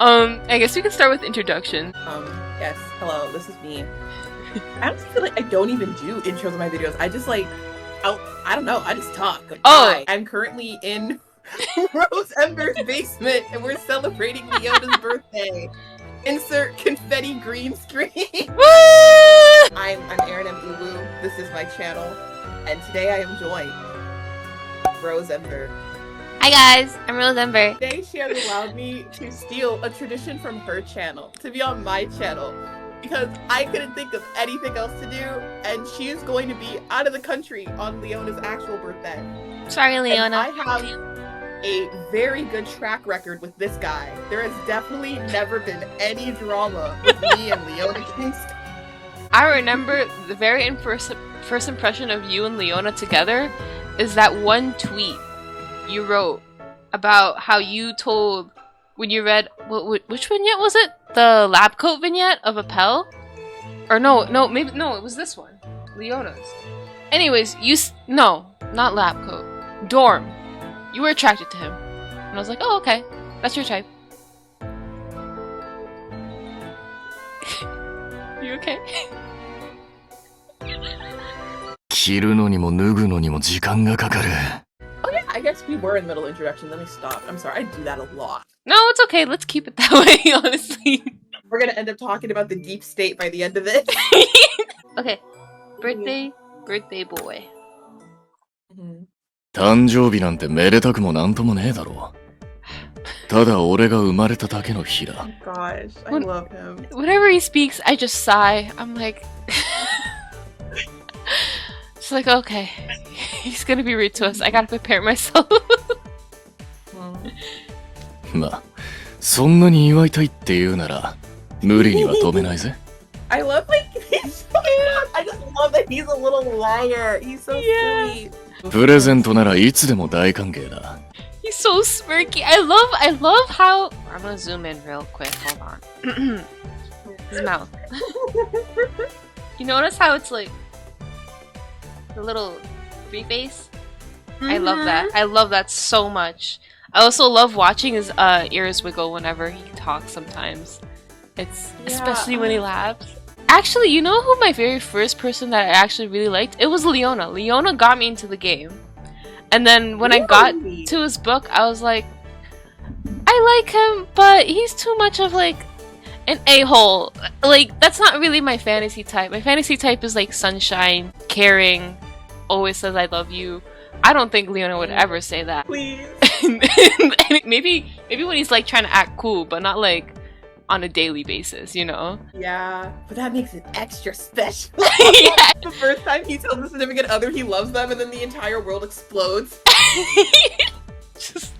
I guess we can start with introduction. Yes, hello, this is me. I honestly feel like I don't even do intros in my videos. I just like, I don't know, I just talk. Like, hi, I'm currently in RoseEmber's basement and we're celebrating Leona's birthday. Insert confetti green screen. I'm Erin M. Ulu. This is my channel, and today I am joined RoseEmber. Hi guys, I'm RoseEmber. Today she has allowed me to steal a tradition from her channel to be on my channel because I couldn't think of anything else to do, and she is going to be out of the country on Leona's actual birthday. Sorry, Leona. And I have a very good track record with this guy. There has definitely never been any drama with me and Leona Kingscholar. I remember the very first impression of you and Leona together is that one tweet you wrote about how you told when you read which vignette was it? The lab coat vignette of Appel? Or no, it was this one, Leona's. Anyways, no, not lab coat, dorm. You were attracted to him, and I was like, oh, okay, that's your type. You okay? Oh yeah, I guess we were in the middle of introduction. Let me stop. I'm sorry, I do that a lot. No, it's okay. Let's keep it that way, honestly. We're gonna end up talking about the deep state by the end of it. Okay. Birthday boy. Mm-hmm. 誕生日なんてめでたくもなんともねえだろう。ただ俺が生まれただけの日だ。 Oh gosh, I love him. Whenever he speaks, I just sigh. I'm like... It's like, okay. He's gonna be rude to us. I gotta prepare myself. まあ、そんなに祝いたいって言うなら、無理には止めないぜ。I love like he's so I just love that he's a little liar. He's so sweet. プレゼントならいつでも大歓迎だ。 He's so smirky. I love how... I'm gonna zoom in real quick. Hold on. His mouth. You notice how it's like the little free face? I love that. I love that so much. I also love watching his ears wiggle whenever he talks sometimes. It's especially when he laughs. Actually, you know who my very first person that I actually really liked? It was Leona. Leona got me into the game. And then when I got to his book, I was like, I like him, but he's too much of like an a-hole. Like, that's not really my fantasy type. My fantasy type is like sunshine, caring, always says I love you. I don't think Leona would ever say that. Please. maybe when he's like trying to act cool, but not like on a daily basis, you know? Yeah, but that makes it extra special. Yeah. The first time he tells the significant other he loves them, and then the entire world explodes. Just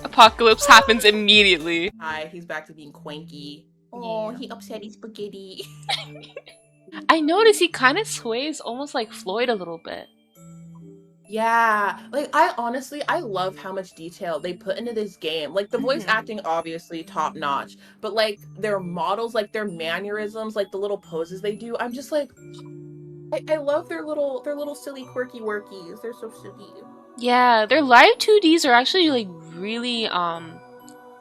apocalypse happens immediately. Hi, he's back to being quanky. Oh, he upset his spaghetti. I noticed he kind of sways almost like Floyd a little bit. Yeah, like I love how much detail they put into this game. Like the voice acting, obviously top notch, but like their models, like their mannerisms, like the little poses they do. I'm just like, I love their little silly quirky workies. They're so silly. Yeah, their live 2Ds are actually like really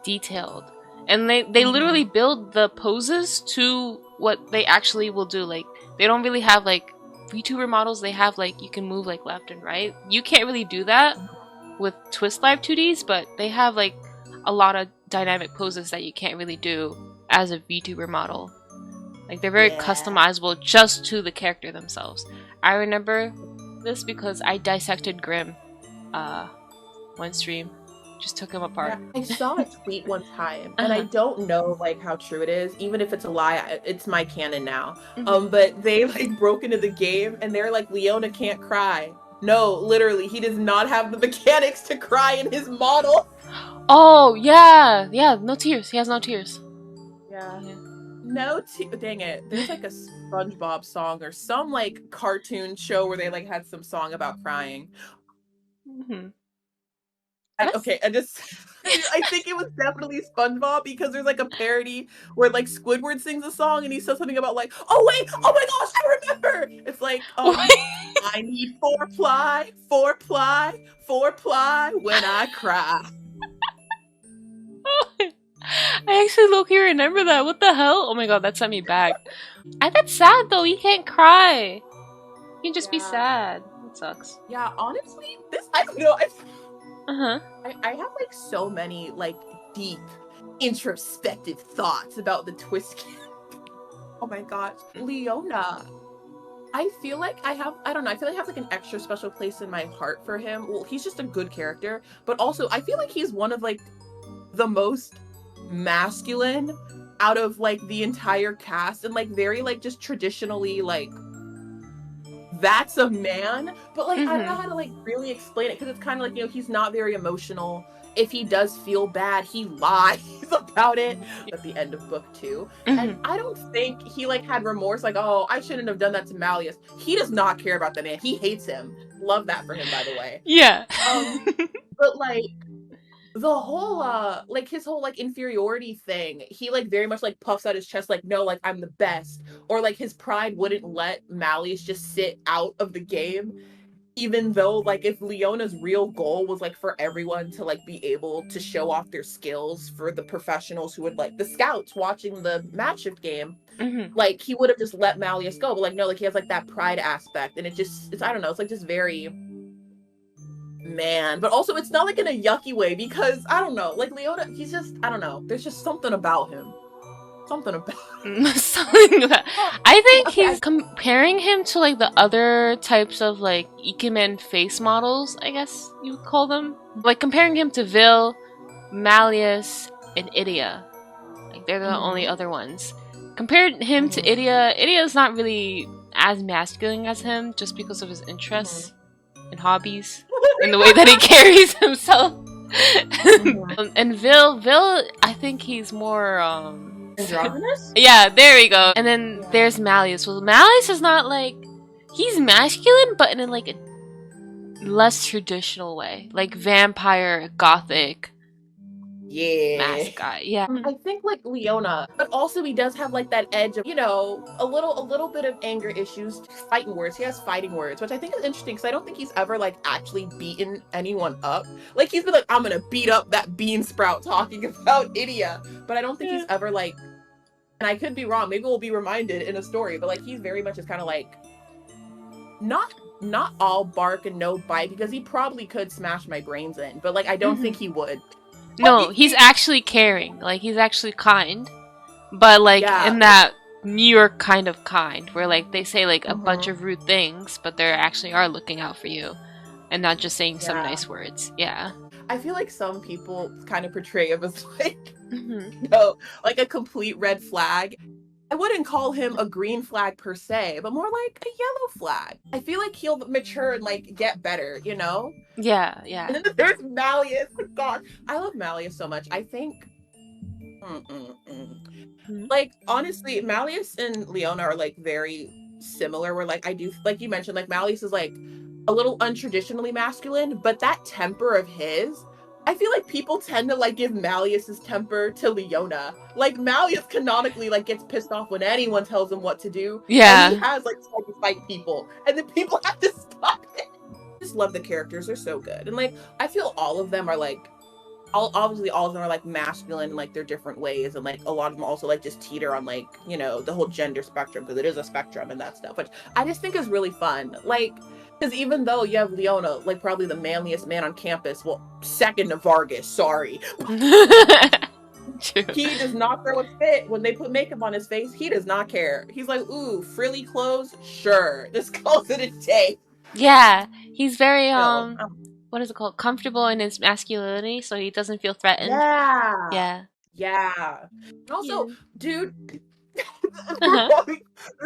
detailed, and they literally build the poses to what they actually will do. Like they don't really have like VTuber models. They have like you can move like left and right. You can't really do that with Twist Live 2Ds, but they have like a lot of dynamic poses that you can't really do as a VTuber model. Like they're very customizable just to the character themselves. I remember this because I dissected Grimm one stream. Just took him apart. Yeah, I saw a tweet one time, and I don't know like how true it is. Even if it's a lie, it's my canon now. But they like broke into the game, and they're like, Leona can't cry. No, literally, he does not have the mechanics to cry in his model. Oh yeah, no tears. He has no tears. Yeah. No dang it. There's like a SpongeBob song or some like cartoon show where they like had some song about crying. Okay, I think it was definitely SpongeBob because there's like a parody where like Squidward sings a song and he says something about like, oh wait, oh my gosh, I remember. It's like, I need four ply when I cry. I actually low-key remember that. What the hell? Oh my god, that sent me back. That's sad though. You can't cry. You can just be sad. It sucks. Yeah, honestly, I don't know. Uh-huh. I have like so many like deep introspective thoughts about the twist. Oh my gosh. Leona. I feel like I don't know, I feel like I have like an extra special place in my heart for him. Well, he's just a good character, but also I feel like he's one of like the most masculine out of like the entire cast, and like very like just traditionally like that's a man, but like I don't know how to like really explain it, because it's kind of like, you know, he's not very emotional. If he does feel bad, he lies about it at the end of book 2. And I don't think he like had remorse, like, oh, I shouldn't have done that to Malleus. He does not care about the man. He hates him. Love that for him, by the way. Yeah. But like the whole like his whole like inferiority thing, he like very much like puffs out his chest like, no, like I'm the best. Or like his pride wouldn't let Malleus just sit out of the game, even though like if Leona's real goal was like for everyone to like be able to show off their skills for the professionals who would like the scouts watching the match shift game, like he would have just let Malleus go, but like no, like he has like that pride aspect, and it's I don't know, it's like just very man, but also it's not like in a yucky way, because I don't know, like Leona, he's just, I don't know, there's just something about him. Something about I think he's comparing him to like the other types of like Ikemen face models, I guess you would call them. Like comparing him to Vil, Malleus, and Idia. Like they're the only other ones. Compared him to Idia, Idia's not really as masculine as him just because of his interests and hobbies and the way that he carries himself. And Vil, I think he's more androgynous? Yeah, there we go. And then there's Malleus. Well, Malleus is not like, he's masculine, but in like a less traditional way, like vampire, gothic. Yeah. Mask guy. Yeah. I think like Leona, but also he does have like that edge of, you know, a little bit of anger issues, fighting words. He has fighting words, which I think is interesting, because I don't think he's ever like actually beaten anyone up. Like he's been like, I'm gonna beat up that bean sprout talking about Idia, but I don't think he's ever like, and I could be wrong, maybe we'll be reminded in a story, but like he's very much just kind of like not all bark and no bite, because he probably could smash my brains in, but like I don't think he would. No, he's actually caring. Like, he's actually kind. But, like, in that New York kind of kind, where, like, they say, like, a bunch of rude things, but they actually are looking out for you. And not just saying some nice words. Yeah. I feel like some people kind of portray him as, like, no, like a complete red flag. I wouldn't call him a green flag per se, but more like a yellow flag. I feel like he'll mature and like get better, you know? Yeah, yeah. And then there's Malleus. God, I love Malleus so much. I think, like honestly, Malleus and Leona are like very similar. Where like I do, like you mentioned, like Malleus is like a little untraditionally masculine, but that temper of his, I feel like people tend to like give Malleus's temper to Leona. Like Malleus canonically like gets pissed off when anyone tells him what to do. Yeah. And he has like tried to fight people, and then people have to stop it. I just love the characters, they're so good. And like I feel all of them are like obviously all of them are like masculine in like their different ways, and like a lot of them also like just teeter on like, you know, the whole gender spectrum, because it is a spectrum and that stuff, which I just think is really fun. Like, because even though you have Leona, like probably the manliest man on campus, well, second to Vargas, sorry. He does not throw a fit when they put makeup on his face. He does not care. He's like, ooh, frilly clothes? Sure. Just calls it a day. Yeah. He's very, what is it called? Comfortable in his masculinity, so he doesn't feel threatened. Yeah. Yeah. Yeah. And also, dude, this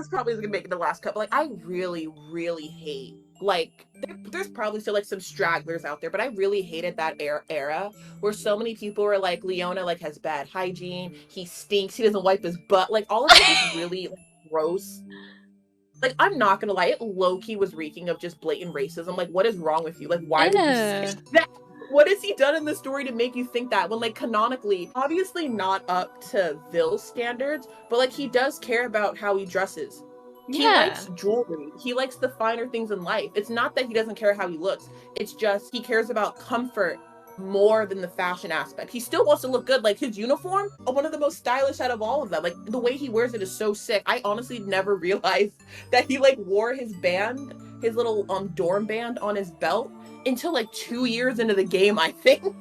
probably is gonna make it the last cut, but like I really, really hate, like there's probably still like some stragglers out there, but I really hated that era where so many people were like, Leona like has bad hygiene, he stinks, he doesn't wipe his butt, like all of this is really like, gross. Like I'm not gonna lie, it low-key was reeking of just blatant racism. Like what is wrong with you? Like why would you say that? What has he done in the story to make you think that, when like canonically, obviously not up to Vil's standards, but like he does care about how he dresses. He likes jewelry. He likes the finer things in life. It's not that he doesn't care how he looks. It's just he cares about comfort more than the fashion aspect. He still wants to look good. Like his uniform, one of the most stylish out of all of them. Like the way he wears it is so sick. I honestly never realized that he like wore his band, his little dorm band on his belt until like 2 years into the game, I think.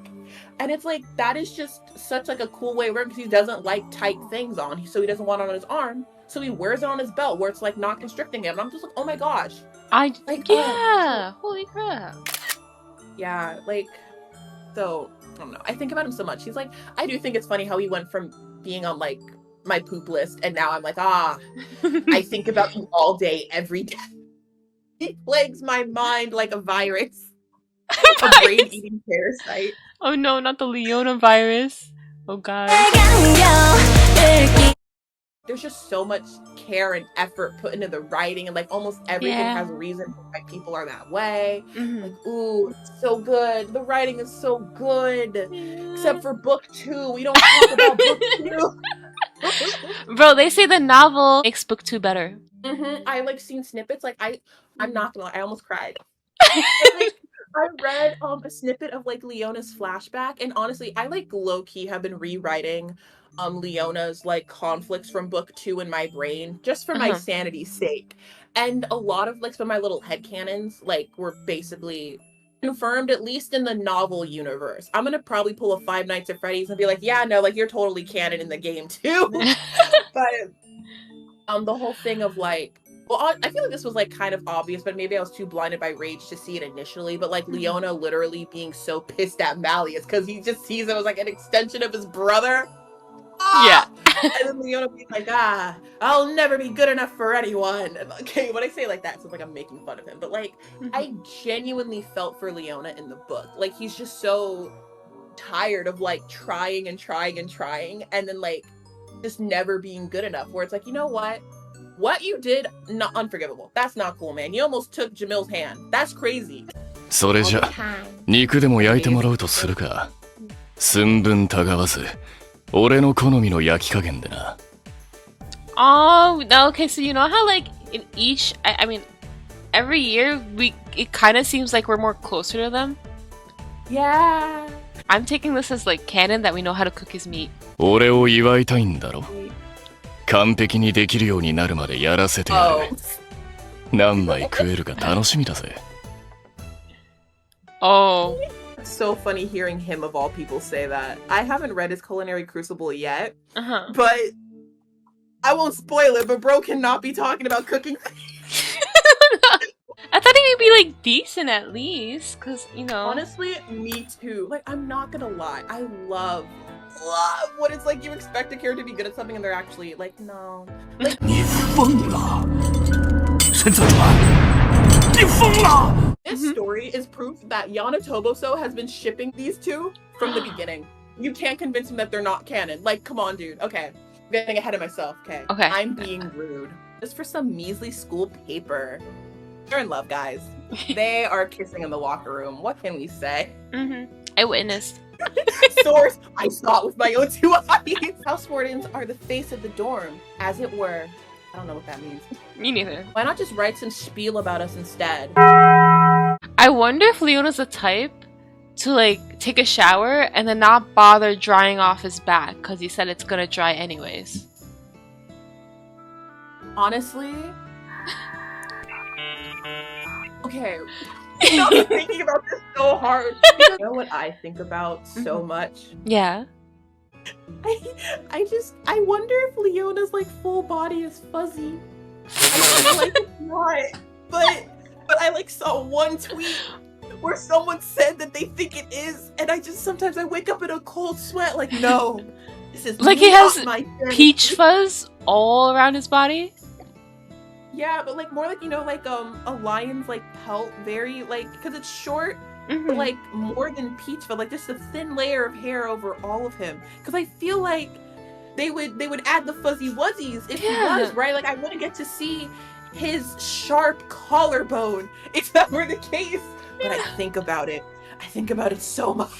And it's like, that is just such like a cool way of wearing, because he doesn't like tight things on. So he doesn't want it on his arm. So he wears it on his belt where it's like not constricting him. And I'm just like, oh my gosh. Holy crap. Yeah, like, so, I don't know. I think about him so much. He's like, I do think it's funny how he went from being on like my poop list, and now I'm like, I think about him all day, every day. He plagues my mind like a virus. A brain-eating parasite. Oh no, not the Leona virus. Oh god. There's just so much care and effort put into the writing, and like almost everything has a reason why people are that way. Like, ooh, it's so good. The writing is so good. Except for book 2. We don't talk about book 2. Bro, they say the novel makes book 2 better. I like seen snippets. Like I'm not gonna lie, I almost cried. I read a snippet of like Leona's flashback, and honestly, I like low-key have been rewriting Leona's like conflicts from book 2 in my brain just for my sanity's sake. And a lot of like some of my little headcanons like were basically confirmed, at least in the novel universe. I'm gonna probably pull a Five Nights at Freddy's and be like, yeah, no, like you're totally canon in the game too. But the whole thing of like, well, I feel like this was like kind of obvious, but maybe I was too blinded by rage to see it initially. But like Leona literally being so pissed at Malleus because he just sees him as like an extension of his brother. Yeah. And then Leona being like, I'll never be good enough for anyone. And, okay, when I say like that, it's like I'm making fun of him. But like, I genuinely felt for Leona in the book. Like he's just so tired of like trying and trying and trying, and then like just never being good enough. Where it's like, you know what you did, not unforgivable. That's not cool, man. You almost took Jamil's hand. That's crazy. それじゃ、肉でも焼いてもらうとするか。寸分たがわず、俺の好みの焼き加減でな。Oh, no, okay, so you know how like in each, I mean, every year it kind of seems like we're more closer to them. Yeah. I'm taking this as like canon that we know how to cook his meat. 俺を祝いたいんだろ。完璧にできるようになるまでやらせてやる。何枚食えるか楽しみだぜ。Oh. It's so funny hearing him of all people say that. I haven't read his Culinary Crucible yet, but I won't spoil it, but bro cannot be talking about cooking. I thought he would be like decent at least, cause you know. Honestly, me too. Like I'm not gonna lie, I love what it's like you expect a character to be good at something and they're actually like, no. Like, this story is proof that Yana Toboso has been shipping these two from the beginning. You can't convince him that they're not canon. Like, come on, dude. Okay. I'm getting ahead of myself. Okay. I'm being rude. Just for some measly school paper. They're in love, guys. They are kissing in the locker room. What can we say? I witnessed. Source, I saw it with my own 2 eyes. House wardens are the face of the dorm, as it were. I don't know what that means. Me neither. Why not just write some spiel about us instead? I wonder if Leona's the type to like take a shower and then not bother drying off his back because he said it's gonna dry anyways. Honestly, okay. I'm thinking about this so hard. You know what I think about so much? Yeah. I wonder if Leona's like full body is fuzzy. I like it's not, but I like saw one tweet where someone said that they think it is, and sometimes I wake up in a cold sweat. Like, no, this is like he has peach fuzz all around his body. Yeah, but like more like, you know, like a lion's like pelt, very like, because it's short, but like more than peach fuzz, like just a thin layer of hair over all of him. Because I feel like they would add the fuzzy wuzzies if he was, right? Like I wouldn't get to see his sharp collarbone if that were the case. But I think about it so much.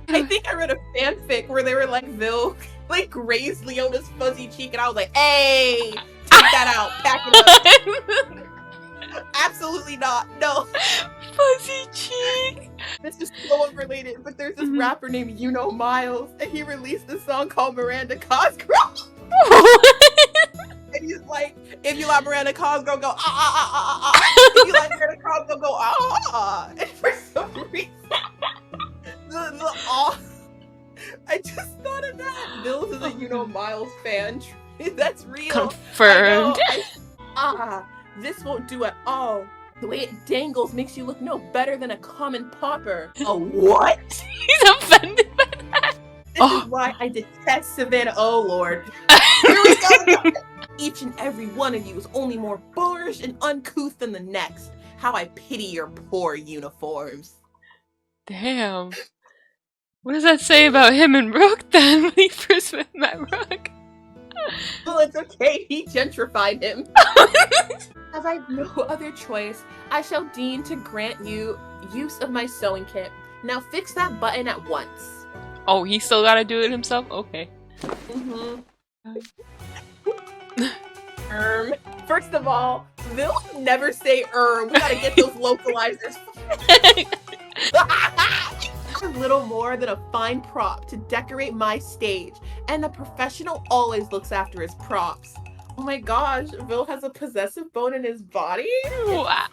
I think I read a fanfic where they were like, Vil like grazed Leona's fuzzy cheek, and I was like, hey, take that out, pack it up. Absolutely not. No. Fuzzy cheek. This is so unrelated, but there's this rapper named Miles, and he released a song called Miranda Cosgrove. And he's like, if you like Miranda Cosgrove, go If you like Miranda Cosgrove, go And for some reason, the I just thought of that. Bills is a Miles fan. That's real. Confirmed. This won't do at all. The way it dangles makes you look no better than a common pauper. A what? He's offended by that. This is why I detest Savannah. Oh Lord. Here we go. Each and every one of you is only more boorish and uncouth than the next. How I pity your poor uniforms. Damn. What does that say about him and Rook then when he first met Rook? Well, it's okay. He gentrified him. As I have no other choice, I shall deign to grant you use of my sewing kit. Now fix that button at once. Oh, he still gotta do it himself? Okay. First of all, Vil never say We gotta get those localizers. A little more than a fine prop to decorate my stage, and a professional always looks after his props. Oh my gosh, Vil has a possessive bone in his body? Wow.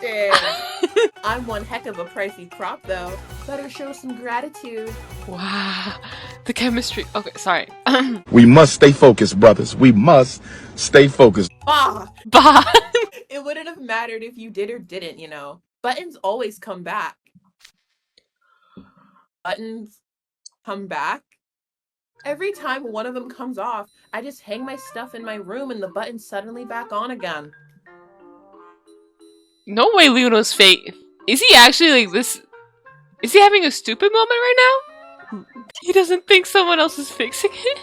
I'm one heck of a pricey prop though. Better show some gratitude. Wow. The chemistry. Okay, sorry. We must stay focused, brothers. We must stay focused. Bah. It wouldn't have mattered if you did or didn't, Buttons always come back. Buttons come back? Every time one of them comes off, I just hang my stuff in my room and the button's suddenly back on again. No way Leona's fake. Is he actually like this? Is he having a stupid moment right now? He doesn't think someone else is fixing it?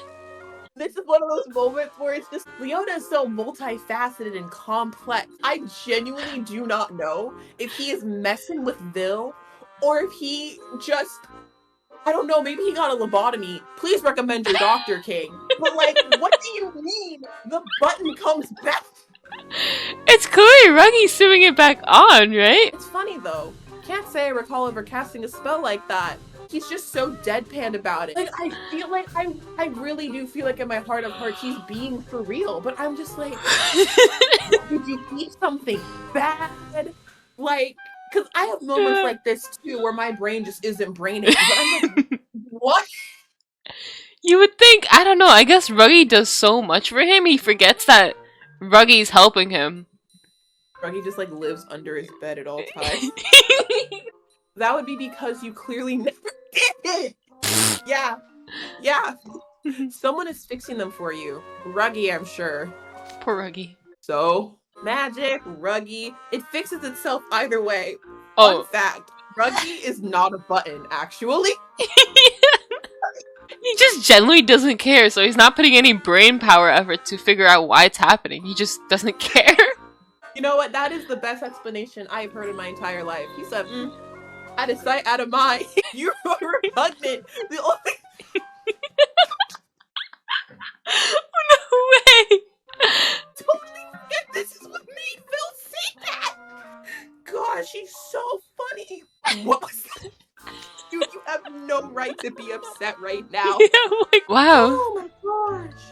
This is one of those moments where it's just, Leona is so multifaceted and complex. I genuinely do not know if he is messing with Vil or if he just... I don't know, maybe he got a lobotomy. Please recommend your doctor, King. But like, what do you mean the button comes back? It's clearly Ruggy's doing it back on, right? It's funny though. Can't say I recall ever casting a spell like that. He's just so deadpan about it. Like, I feel like, I really do feel like in my heart of hearts he's being for real. But I'm just like, did you eat something bad? Like, because I have moments like this too where my brain just isn't braining. But I'm like, what? You would think, I don't know, I guess Ruggy does so much for him, he forgets that Ruggy's helping him. Ruggy just like lives under his bed at all times. That would be because you clearly never did it! Yeah. Someone is fixing them for you. Ruggy, I'm sure. Poor Ruggy. So, magic, Ruggy, it fixes itself either way. Oh. Fun fact, Ruggy is not a button, actually. He just genuinely doesn't care, so he's not putting any brain power effort to figure out why it's happening. He just doesn't care. You know what? That is the best explanation I've heard in my entire life. He said, out of sight, out of mind. You're repugnant. The only... No way! Totally forget this is what made Vil say that! Gosh, he's so funny. What was that? Dude, you have no right to be upset right now. Yeah, I'm like, wow. Oh my gosh.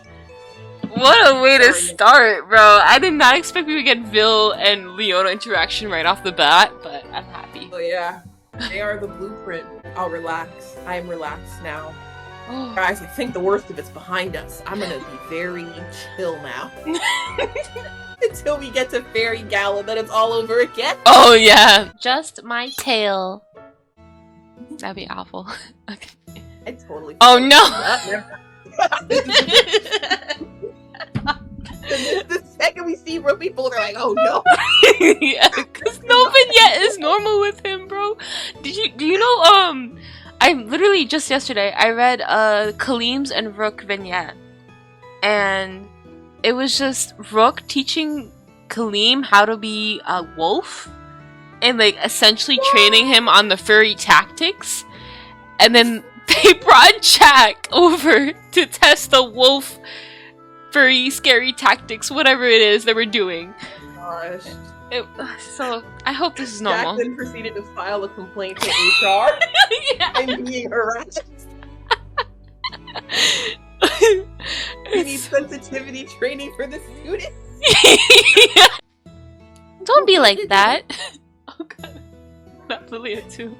What a way to start, bro. I did not expect we would get Vil and Leona interaction right off the bat, but I'm happy. Oh yeah. They are the blueprint. I'll relax. I am relaxed now. Guys, I think the worst of it's behind us. I'm gonna be very chill now. Until we get to Fairy Gala, then it's all over again. Oh yeah. Just my tail. That'd be awful. Okay. I totally. Oh no! The second we see real people, they're like, "Oh no!" Yeah, because no vignette is normal with him, bro. Do you know? I literally just yesterday I read Kaleem's and Rook vignette, and it was just Rook teaching Kaleem how to be a wolf, and like essentially training him on the furry tactics, and then they brought Jack over to test the wolf furry scary tactics, whatever it is they were doing. Gosh. So I hope this is normal. Jackson proceeded to file a complaint to HR. Yeah. I'm being harassed. We need sensitivity training for the students. Don't be like that. Oh god. Not Lilia too.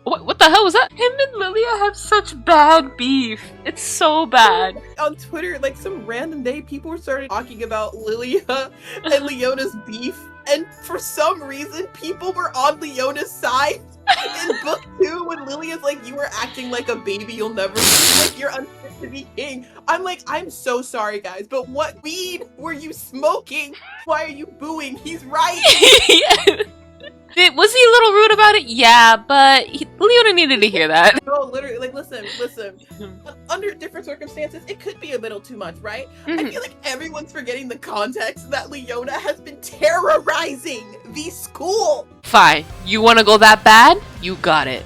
What the hell was that? Him and Lilia have such bad beef. It's so bad. On Twitter, like some random day, people started talking about Lilia and Leona's beef. And for some reason, people were on Leona's side in book 2 when Lilia's like, you were acting like a baby you'll never be, like you're unfit to be king. I'm like, I'm so sorry guys, but what weed were you smoking? Why are you booing? He's right. Was he a little rude about it? Yeah, but Leona needed to hear that. No, literally, like, listen. Under different circumstances, it could be a little too much, right? I feel like everyone's forgetting the context that Leona has been terrorizing the school. Fine. You want to go that bad? You got it.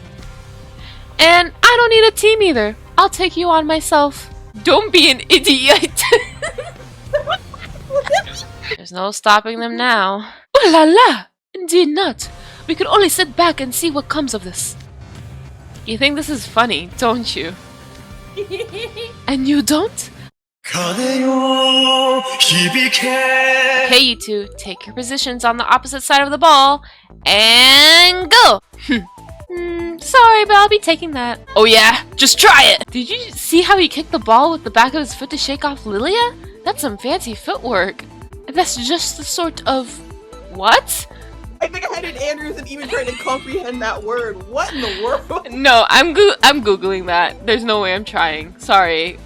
And I don't need a team either. I'll take you on myself. Don't be an idiot. There's no stopping them now. Oh la la! Indeed not. We could only sit back and see what comes of this. You think this is funny, don't you? And you don't? Okay, you two, take your positions on the opposite side of the ball, and go! Sorry, but I'll be taking that. Oh yeah, just try it! Did you see how he kicked the ball with the back of his foot to shake off Lilia? That's some fancy footwork. That's just the sort of... What? I think I had an aneurysm even trying to comprehend that word. What in the world? No, I'm googling that. There's no way I'm trying. Sorry.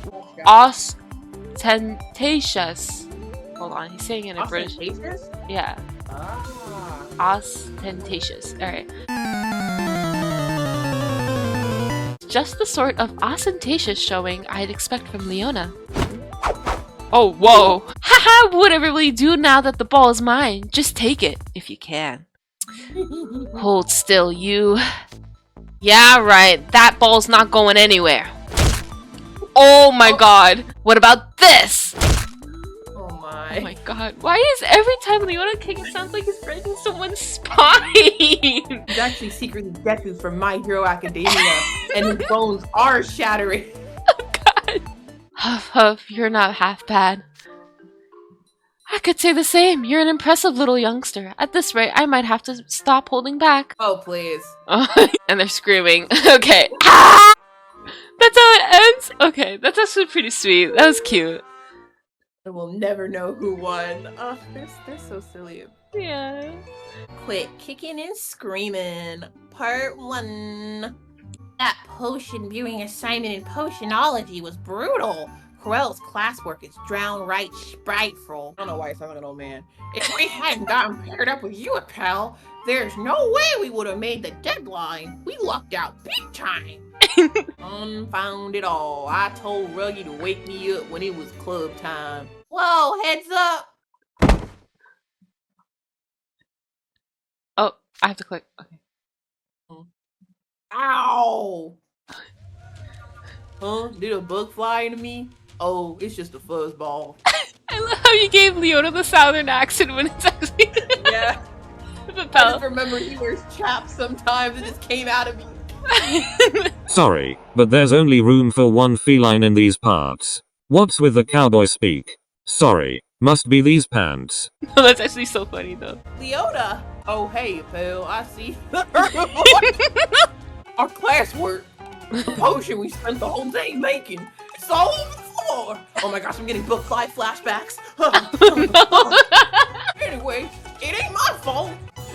Ostentatious. Hold on, he's saying it in British. Ostentatious? Yeah. Ah. Ostentatious. Alright. Just the sort of ostentatious showing I'd expect from Leona. Oh, whoa. Haha, whatever will you do now that the ball is mine? Just take it, if you can. Hold still, you. Yeah, right. That ball's not going anywhere. Oh my god. What about this? Oh my. Oh my god. Why is every time Leona kicks it sounds like he's breaking someone's spine? He's actually secretly Deku from My Hero Academia, and his bones are shattering. Oh god. Huff huff, you're not half bad. I could say the same. You're an impressive little youngster. At this rate, I might have to stop holding back. Oh, please. And they're screaming. Okay. Ah! That's how it ends? Okay, that's actually pretty sweet. That was cute. And we'll never know who won. Oh, they're so silly. Yeah. Quit kicking and screaming. Part 1. That potion viewing assignment in potionology was brutal. Corell's classwork is downright spiteful. I don't know why it sounds like an old man. If we hadn't gotten paired up with you, pal, there's no way we would have made the deadline. We lucked out big time. Unfound it all. I told Ruggy to wake me up when it was club time. Whoa, heads up! Oh, I have to click. Okay. Ow! Huh? Did a bug fly into me? Oh, it's just a fuzzball. I love how you gave Leona the southern accent when it's actually Yeah. the I just remember he wears chaps sometimes. It just came out of me. Sorry, but there's only room for one feline in these parts. What's with the cowboy speak? Sorry, must be these pants. No, that's actually so funny though. Leona! Oh, hey, pal, I see. Our classwork. The potion we spent the whole day making. It's all over the floor. Oh my gosh, I'm getting book 5 flashbacks. Anyway, it ain't my fault.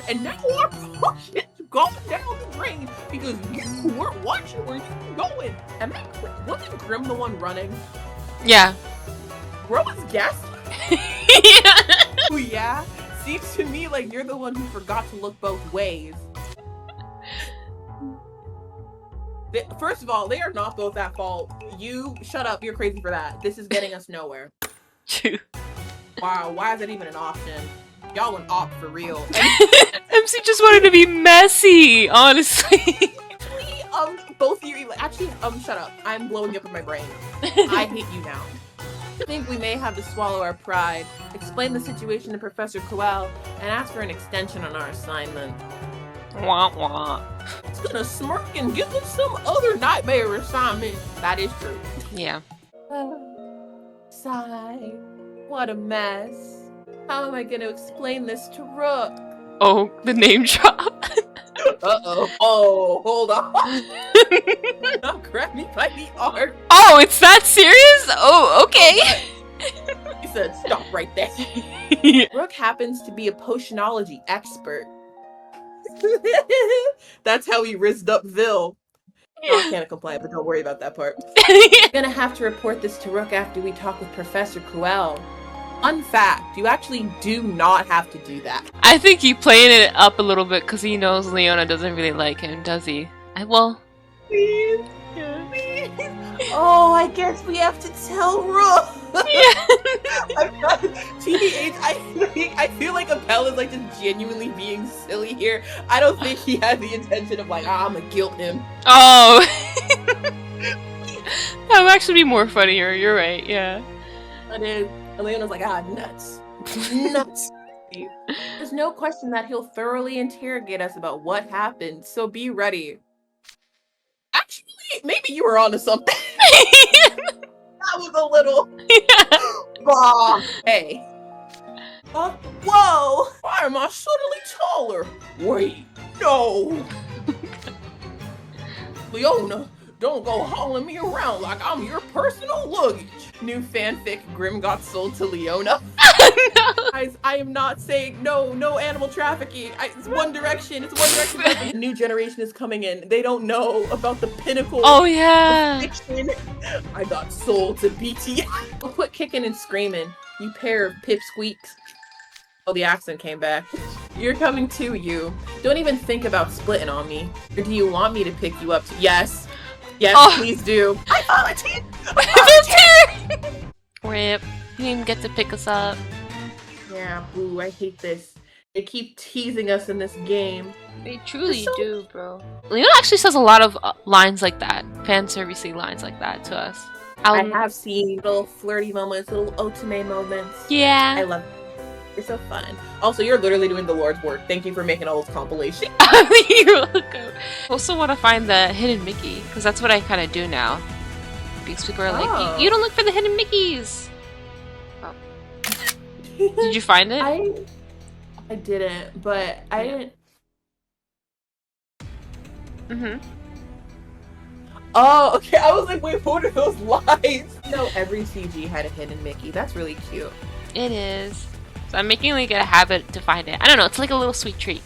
And now our potion's going down the drain because you weren't watching where you were going. Am I wasn't Grim the one running? Yeah. Rowan's guest? Oh yeah? Seems to me like you're the one who forgot to look both ways. First of all, they are not both at fault. You, shut up, you're crazy for that. This is getting us nowhere. Wow, why is that even an option? Y'all went opt for real. MC just wanted to be messy, honestly. Actually, both of you, actually, shut up. I'm blowing up in my brain. I hate you now. I think we may have to swallow our pride, explain the situation to Professor Quell, and ask for an extension on our assignment. Wah wah. It's gonna smirk and give us some other nightmare assignment. That is true. Yeah. Sigh. What a mess. How am I gonna explain this to Rook? Oh, the name drop. Uh-oh. Oh, hold on. Don't grab me by the arm. Oh, it's that serious? Oh, okay. He said, stop right there. Rook happens to be a potionology expert. That's how he rizzed up Vil. Oh, I can't comply, but don't worry about that part. I'm gonna have to report this to Rook after we talk with Professor Quell. Fun fact, you actually do not have to do that. I think he playing it up a little bit because he knows Leona doesn't really like him, does he? Well... Please. Please. Oh, I guess we have to tell Rook. Yeah. I'm not, TBH, I feel like Appel is like just genuinely being silly here. I don't think he had the intention of like, I'm gonna guilt him. Oh. That would actually be more funnier, you're right, yeah. And then Leona's like, nuts. Nuts. There's no question that he'll thoroughly interrogate us about what happened, so be ready. Actually, maybe you were onto something. That was a little... Bah. Hey. Whoa! Why am I suddenly taller? Wait, no! Leona, don't go hauling me around like I'm your personal luggage. New fanfic, Grimm got sold to Leona. No. Guys, I am not saying no animal trafficking. It's One Direction. It's One Direction. A new generation is coming in. They don't know about the pinnacle. Oh yeah. Of fiction. I got sold to BTS. Well, quit kicking and screaming, you pair of pipsqueaks. Oh, the accent came back. You're coming too, you. Don't even think about splitting on me. Or do you want me to pick you up? Yes. Yes, please do. I volunteer! Rip. You didn't even get to pick us up. Yeah, boo, I hate this. They keep teasing us in this game. They truly do, bro. Leona actually says a lot of lines like that. Fan servicey lines like that to us. I have seen little flirty moments, little otome moments. Yeah. I love it. You're so fun. Also, you're literally doing the Lord's work. Thank you for making all those compilations. You're welcome. I also want to find the hidden Mickey, because that's what I kind of do now. Because people are like, you don't look for the hidden Mickeys. Oh. Did you find it? I didn't, but I didn't. Mm-hmm. Oh, okay. I was like, wait, what are those lines? No, every CG had a hidden Mickey. That's really cute. It is. So I'm making like a habit to find it. I don't know. It's like a little sweet treat.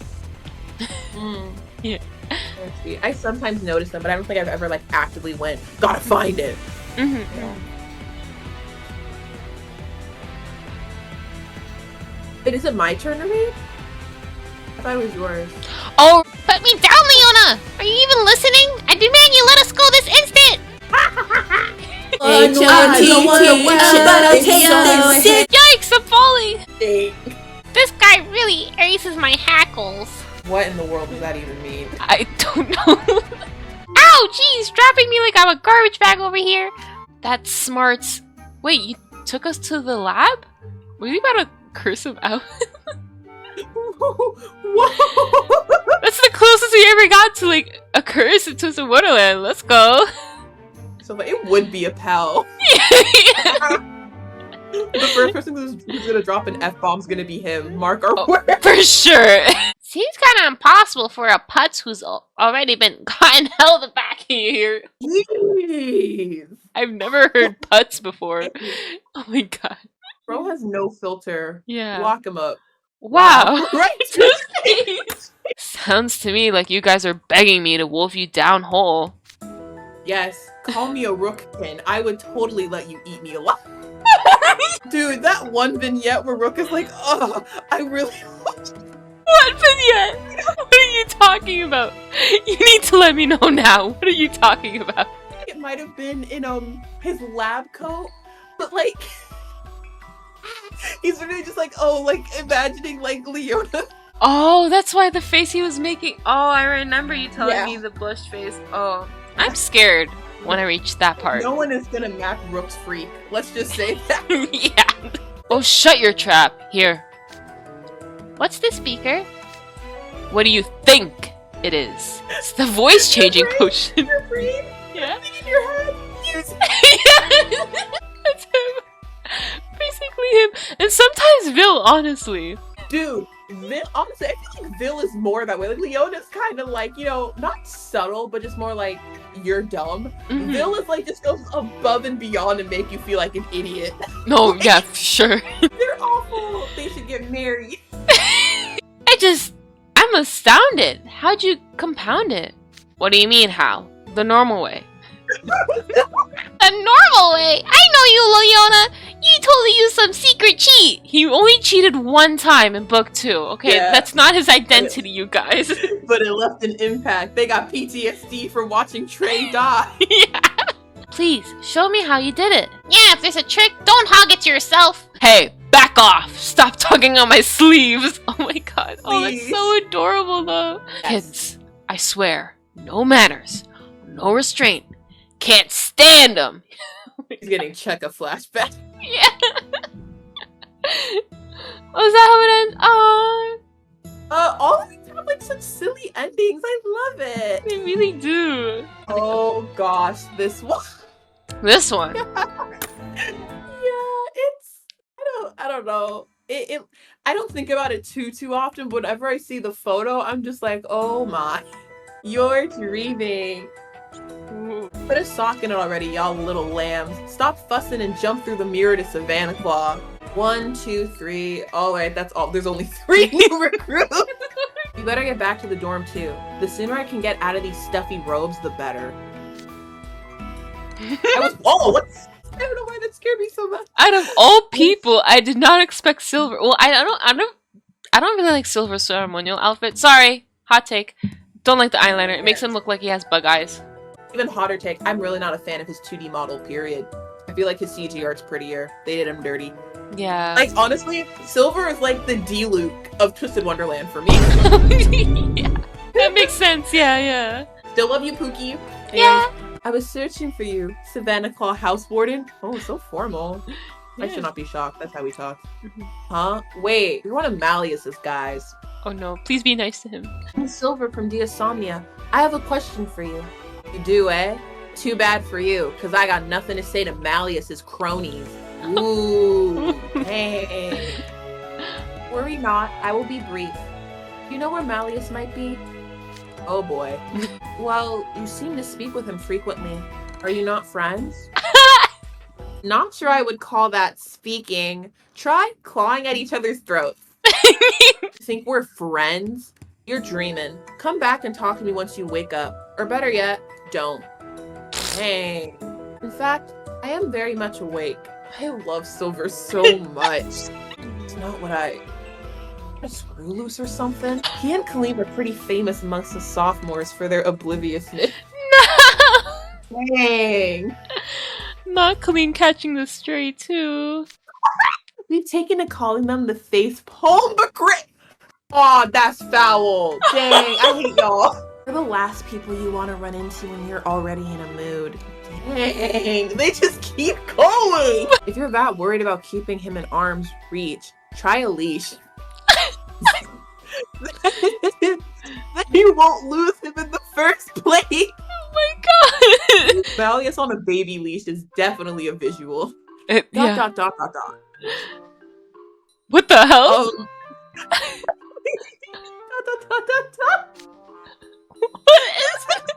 Yeah. I sometimes notice them, but I don't think I've ever like actively went, gotta find it. Mm-hmm. Yeah. Wait, is it my turn to read? I thought it was yours. Oh, put me down, Leona! Are you even listening? I demand you let us go this instant! Yikes, I'm falling! This guy really aces my hackles. What in the world does that even mean? I don't know. Ow, jeez, dropping me like I'm a garbage bag over here. That's smart. Wait, you took us to the lab? Were you about to curse him out? Whoa! That's the closest we ever got to like a curse in Twisted Wonderland. Let's go. So it would be a pal. The first person who's gonna drop an F-bomb's gonna be him. Mark our words. For sure. Seems kind of impossible for a putz who's already been gotten held back here. Jeez. I've never heard putz before. Oh my god. Bro has no filter. Yeah. Lock him up. Wow. Right? Sounds to me like you guys are begging me to wolf you down whole. Yes. Call me a rookkin. I would totally let you eat me alive. Dude, that one vignette where Rook is like, oh, I really... What vignette? What are you talking about? You need to let me know now. What are you talking about? It might have been in his lab coat, but like... He's really just like, oh, like imagining like Leona. Oh, that's why the face he was making. Oh, I remember you telling me the blush face. Oh, I'm scared. when I reach that part. No one is gonna map Rook's freak. Let's just say that. Yeah. Oh, shut your trap. Here. What's the speaker? What do you think it is? It's the voice changing potion. Your brain? Yeah. In your head? Use That's him. Basically him. And sometimes Vil, honestly. Dude, Vil, honestly, I feel like Vil is more that way. Like, Leona's kind of like, you know, not subtle, but just more like, you're dumb. Mm-hmm. Vil is like, just goes above and beyond and make you feel like an idiot. No, yeah, for sure. They're awful. They should get married. I'm astounded. How'd you compound it? What do you mean, how? The normal way. The normal way? I know you, Leona! You totally used some secret cheat! He only cheated one time in book 2, okay? Yeah. That's not his identity, you guys. But it left an impact. They got PTSD from watching Trey die. Yeah. Please, show me how you did it. Yeah, if there's a trick, don't hog it to yourself. Hey, back off! Stop tugging on my sleeves! Oh my god. Oh, that's so adorable though. Yes. Kids, I swear, no manners, no restraint. Can't stand them. He's getting Cheka flashback. Yeah. Oh, is that how it ends? Oh, All of these have like such silly endings. I love it. they really do. Oh gosh, this one. This one. Yeah, it's I don't know. I don't think about it too often, but whenever I see the photo, I'm just like, oh my, you're dreaming. Put a sock in it already, y'all little lambs. Stop fussing and jump through the mirror to Savannah Claw. 1, 2, 3. All right, that's all. There's only 3 new recruits. We better get back to the dorm too. The sooner I can get out of these stuffy robes, the better. I don't know why that scared me so much. Out of all people, I did not expect Silver. Well, I don't really like Silver's ceremonial outfit. Sorry, hot take. Don't like the eyeliner. It makes him look like he has bug eyes. Even hotter take, I'm really not a fan of his 2D model, period. I feel like his CG art's prettier. They did him dirty. Yeah. Like, honestly, Silver is like the D-Luke of Twisted Wonderland for me. Yeah. That makes sense, yeah. Still love you, Pookie. Yeah. I was searching for you, Savannah Claw House Warden. Oh, so formal. I Yeah. should not be shocked. That's how we talk. Huh? Wait, you're one of Malleus's guys. Oh no, please be nice to him. I'm Silver from Diasomnia. I have a question for you. You do, eh? Too bad for you, because I got nothing to say to Malleus's cronies. Ooh, hey. Worry not, I will be brief. You know where Malleus might be? Oh boy. Well, you seem to speak with him frequently. Are you not friends? Not sure I would call that speaking. Try clawing at each other's throats. Think we're friends? You're dreaming. Come back and talk to me once you wake up. Or better yet, don't. Dang. In fact, I am very much awake. I love Silver so much. It's not what a screw loose or something? He and Kaleem are pretty famous amongst the sophomores for their obliviousness. No! Dang. Not clean catching the stray too. We've taken to calling them the face palm, but great. Aw, that's foul. Dang, I hate y'all. They're the last people you want to run into when you're already in a mood. Dang, they just keep going. If you're that worried about keeping him in arm's reach, try a leash. Then you won't lose him in the first place. Oh my god! Malleus on a baby leash is definitely a visual. Yeah. Dot. What the hell? Dot. What is it?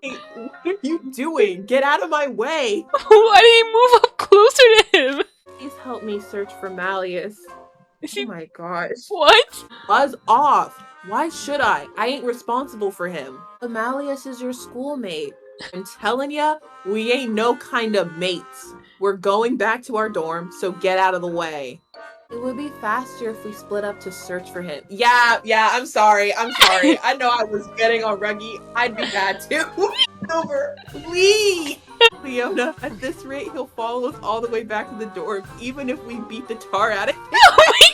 Hey, what are you doing? Get out of my way! Why did he move up closer to him? Please help me search for Malleus. Oh my gosh. What? Buzz off! Why should I? I ain't responsible for him. But Malleus is your schoolmate. I'm telling ya, we ain't no kind of mates. We're going back to our dorm, so get out of the way. It would be faster if we split up to search for him. Yeah, I'm sorry. I know I was getting on Reggie. I'd be bad too. Silver, please! Leona, at this rate, he'll follow us all the way back to the dorm, even if we beat the tar out of him. Oh my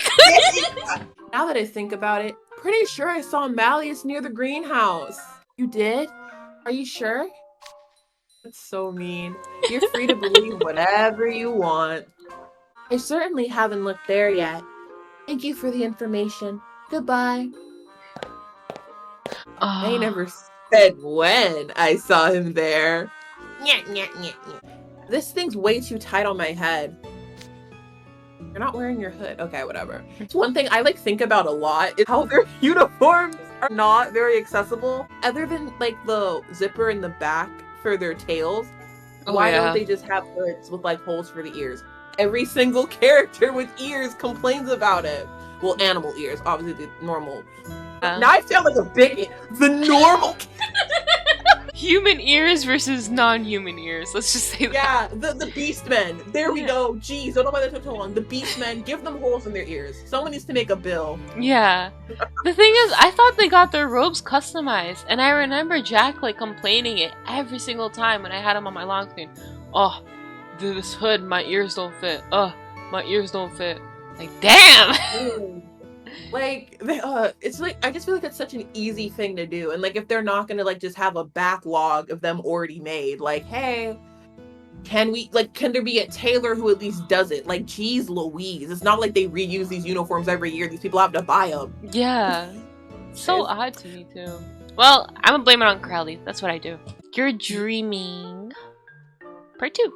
god! Now that I think about it, pretty sure I saw Malleus near the greenhouse. You did? Are you sure? That's so mean. You're free to believe whatever you want. I certainly haven't looked there yet. Thank you for the information. Goodbye. I never said when I saw him there. This thing's way too tight on my head. You're not wearing your hood. Okay, whatever. It's one thing I think about a lot is how their uniforms are not very accessible. Other than the zipper in the back for their tails, why don't they just have hoods with holes for the ears? Every single character with ears complains about it. Well, animal ears, obviously the normal. Now I sound like a bigot. The normal. Human ears versus non-human ears. Let's just say that. Yeah, the beastmen. There we go. Jeez, don't know why that took so long. The beastmen, give them holes in their ears. Someone needs to make a bill. Yeah. The thing is, I thought they got their robes customized, and I remember Jack complaining it every single time when I had him on my long screen. Oh, this hood, my ears don't fit. My ears don't fit. Damn! It's I just feel like it's such an easy thing to do, and if they're not gonna just have a backlog of them already made, hey, can there be a tailor who at least does it? Geez Louise, it's not like they reuse these uniforms every year. These people have to buy them. Yeah. So odd to me too. Well, I'm gonna blame it on Crowley. That's what I do. You're dreaming. Part 2.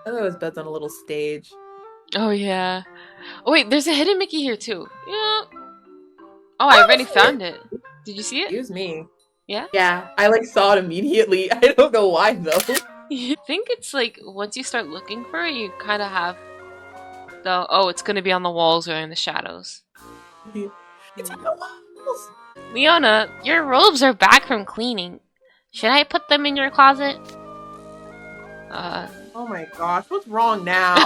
I thought it was beds on a little stage. Oh yeah. Oh wait, there's a hidden Mickey here too. Yeah. Oh, I already found it. Did you see it? It was me. Yeah? Yeah, I saw it immediately. I don't know why though. I think it's once you start looking for it, you kind of have the it's gonna be on the walls or in the shadows. It's on the walls. Leona, your robes are back from cleaning. Should I put them in your closet? Oh my gosh, what's wrong now?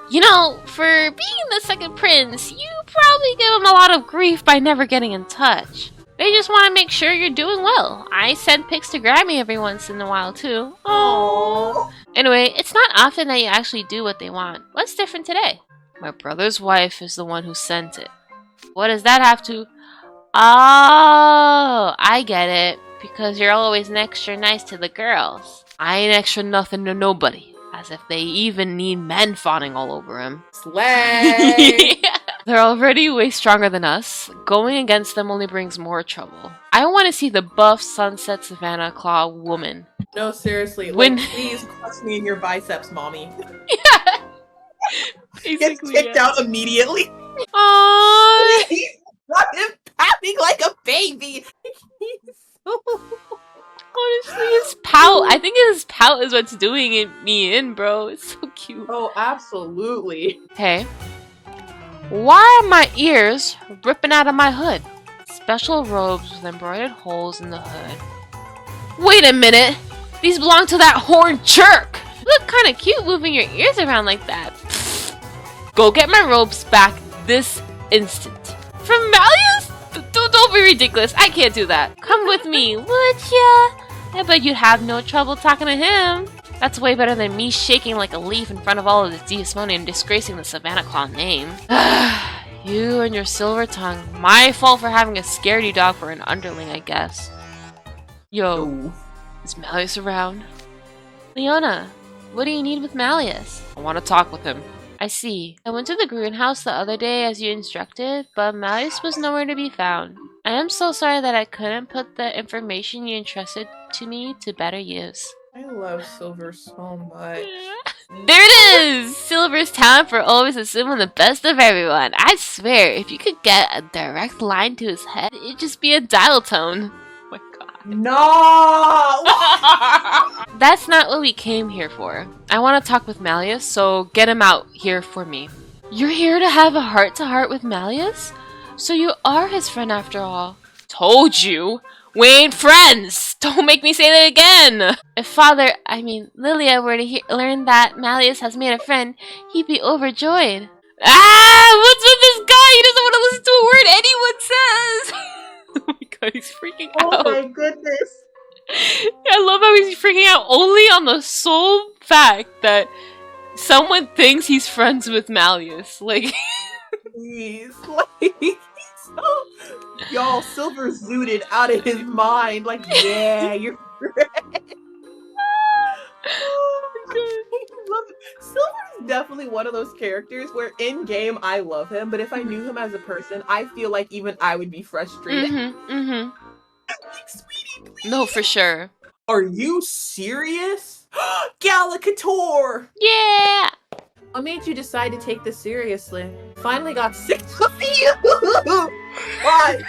You know, for being the second prince, you probably give them a lot of grief by never getting in touch. They just want to make sure you're doing well. I send pics to Grammy every once in a while too. Aww. Anyway, it's not often that you actually do what they want. What's different today? My brother's wife is the one who sent it. What does that have to... Oh, I get it. Because you're always extra nice to the girls. I ain't extra nothing to nobody. As if they even need men fawning all over him. Slay! Yeah. They're already way stronger than us. Going against them only brings more trouble. I want to see the buff Sunset Savannah Claw woman. No, seriously. Please crush me in your biceps, mommy. Yeah. Get kicked out immediately. Aww. He's got him pouting like a baby. He's so... Honestly, his pout. I think his pout is what's doing me in, bro. It's so cute. Oh, absolutely. Hey. Why are my ears ripping out of my hood? Special robes with embroidered holes in the hood. Wait a minute! These belong to that horned jerk! You look kinda cute moving your ears around like that. Go get my robes back this instant. From Malleus? Don't be ridiculous. I can't do that. Come with me, would ya? I bet you'd have no trouble talking to him. That's way better than me shaking like a leaf in front of all of the Diasmoni and disgracing the Savannah Claw name. You and your silver tongue. My fault for having a scaredy dog for an underling, I guess. Yo, is Malleus around? Leona, what do you need with Malleus? I want to talk with him. I see. I went to the greenhouse the other day as you instructed, but Malleus was nowhere to be found. I am so sorry that I couldn't put the information you entrusted to me to better use. I love Silver so much. There it is! Silver's talent for always assuming the best of everyone. I swear, if you could get a direct line to his head, it'd just be a dial tone. Oh my god. No! That's not what we came here for. I want to talk with Malleus, so get him out here for me. You're here to have a heart-to-heart with Malleus? So you are his friend after all. Told you! We ain't friends! Don't make me say that again! If Lilia were to learn that Malleus has made a friend, he'd be overjoyed. Ah! What's with this guy? He doesn't want to listen to a word anyone says! Oh my god, he's freaking out. Oh my goodness. I love how he's freaking out only on the sole fact that someone thinks he's friends with Malleus. He's so... Y'all, Silver's zooted out of his mind. Yeah, you're Silver is definitely one of those characters where in game I love him, but if I knew him as a person, I feel like even I would be frustrated. Like, sweetie, please. No, for sure. Are you serious? Gallicator! Yeah! What made you decide to take this seriously? Finally got sick of you! Why?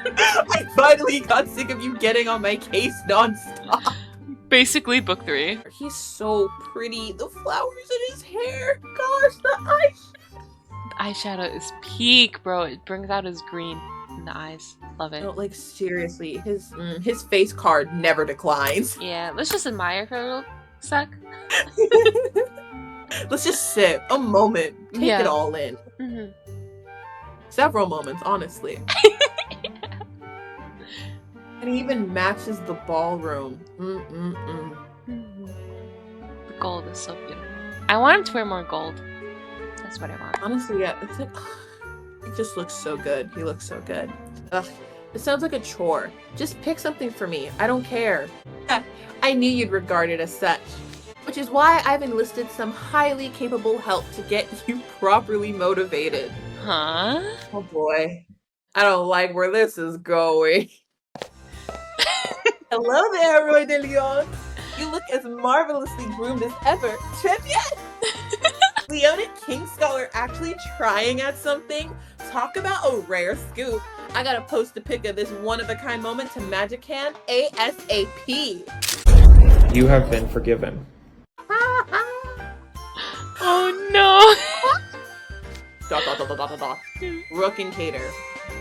I finally got sick of you getting on my case nonstop. Basically, book 3. He's so pretty. The flowers in his hair. Gosh, the eyes. The eyeshadow is peak, bro. It brings out his green in the eyes. Love it. No, like, seriously, his face card never declines. Yeah, let's just admire for a little sec. Let's just sit a moment. Take it all in. Several moments, honestly. And he even matches the ballroom. The gold is so beautiful. I want him to wear more gold. That's what I want. Honestly, yeah. It's like, it just looks so good. He looks so good. Ugh. It sounds like a chore. Just pick something for me. I don't care. I knew you'd regard it as such. Which is why I've enlisted some highly capable help to get you properly motivated. Huh? Oh boy. I don't like where this is going. Hello there, Roy de Leon. You look as marvelously groomed as ever. Vignettes! Leona Kingscholar actually trying at something? Talk about a rare scoop. I gotta post a pic of this one-of-a-kind moment to Magic Hand ASAP. You have been forgiven. Oh no! Rook and Cater.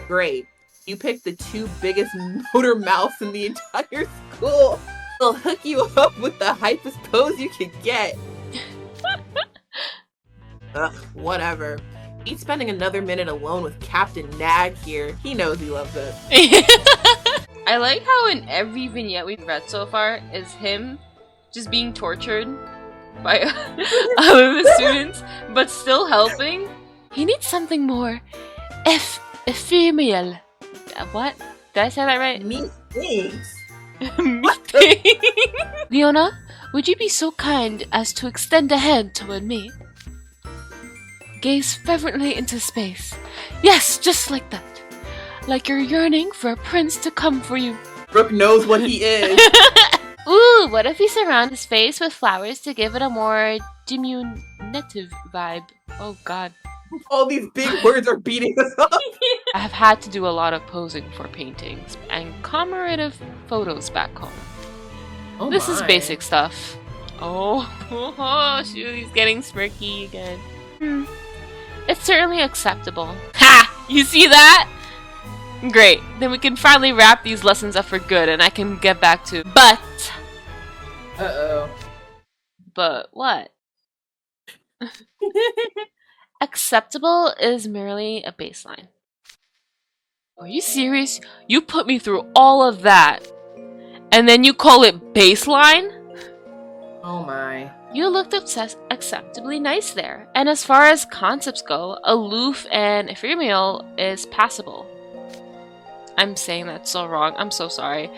Great. You picked the 2 biggest motor mouths in the entire school. They'll hook you up with the hypest pose you can get. Ugh, whatever. He's spending another minute alone with Captain Nag here. He knows he loves it. I like how in every vignette we've read so far is him just being tortured by other students, but still helping. He needs something more ephemeral. What? Did I say that right? Me thanks. What? Leona, would you be so kind as to extend a hand toward me? Gaze fervently into space. Yes, just like that. Like you're yearning for a prince to come for you. Rook knows what he is. Ooh, what if we surround his face with flowers to give it a more diminutive vibe? Oh god. All these big words are beating us up. I have had to do a lot of posing for paintings and commemorative photos back home. Oh this my. is basic stuff. Oh, shoot, he's getting smirky again. It's certainly acceptable. Ha! You see that? Great. Then we can finally wrap these lessons up for good and I can get back to but. Uh-oh. But what? Acceptable is merely a baseline. Are you serious? You put me through all of that and then you call it baseline? Oh my. You looked acceptably nice there. And as far as concepts go, aloof and ephemeral is passable. I'm saying that so wrong. I'm so sorry.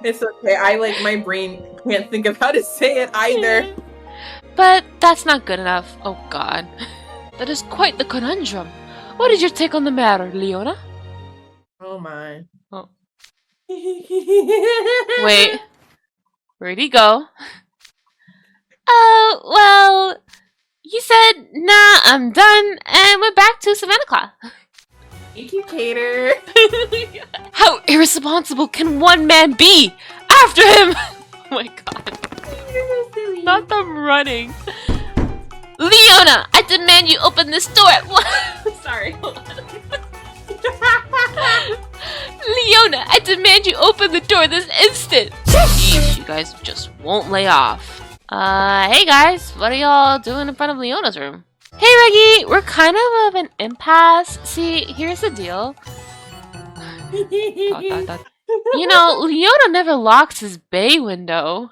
It's okay. My brain can't think of how to say it either. But that's not good enough. Oh god. That is quite the conundrum. What is your take on the matter, Leona? Oh my. Oh. Wait. Where'd he go? Oh, well, he said, nah, I'm done, and went back to Savannah class. Thank you, Cater. How irresponsible can one man be? After him! Oh my god. Not them running. Leona, I demand you open this door at once. Sorry, hold on. Leona, I demand you open the door this instant. Jeez, you guys just won't lay off. Hey guys, what are y'all doing in front of Leona's room? Hey Reggie, we're kind of an impasse. See, here's the deal. You know, Leona never locks his bay window.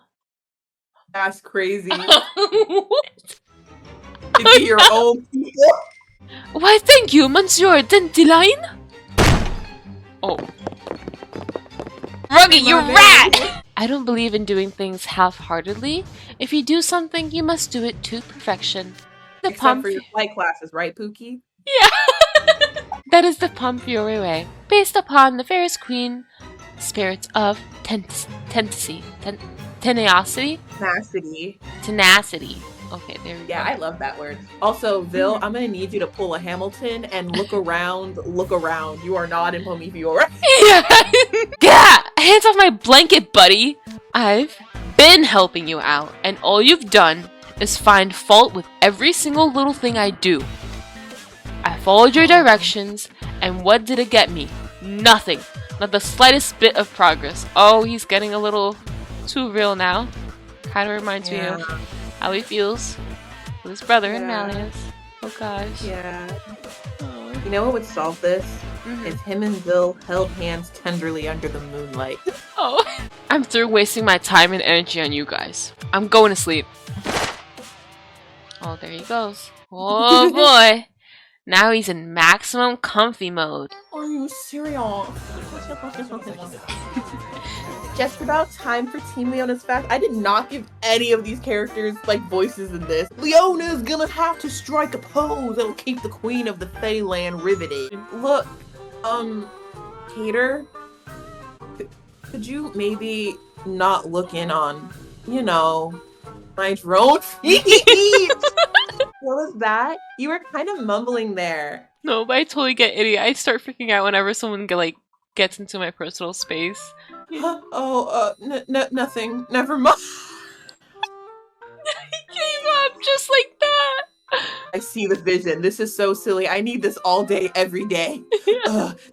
That's crazy. To be your own people. Why, thank you, Monsieur Dentiline. Oh. Ruggy, you rat! I don't believe in doing things half-heartedly. If you do something, you must do it to perfection. The Except for your flight classes, right, Pookie? Yeah. That is the Pomfiore way, based upon the fairest queen spirits of tenacity. Tenacity. Okay, there we go. Yeah, I love that word. Also, Vil, I'm gonna need you to pull a Hamilton and look around. Look around. You are not in Pomfiore. Yeah. Yeah! Hands off my blanket, buddy! I've been helping you out, and all you've done is find fault with every single little thing I do. I followed your directions, and what did it get me? Nothing. Not the slightest bit of progress. Oh, he's getting a little too real now. Kind of reminds me of how he feels with his brother and Malleus. Oh gosh. Yeah. You know what would solve this? Is him and Vil held hands tenderly under the moonlight. Oh. I'm through wasting my time and energy on you guys. I'm going to sleep. Oh, there he goes. Oh boy. Now he's in maximum comfy mode. Are you serious? Just about time for Team Leona's fact. I did not give any of these characters like voices in this. Leona's gonna have to strike a pose that'll keep the Queen of the Feyland riveted. Look, Cater, could you maybe not look in on, you know, my drone feet? What was that? You were kind of mumbling there. No, but I totally get idiot. I start freaking out whenever someone gets into my personal space. Nothing. Never mind. He gave up just like that. I see the vision. This is so silly. I need this all day, every day.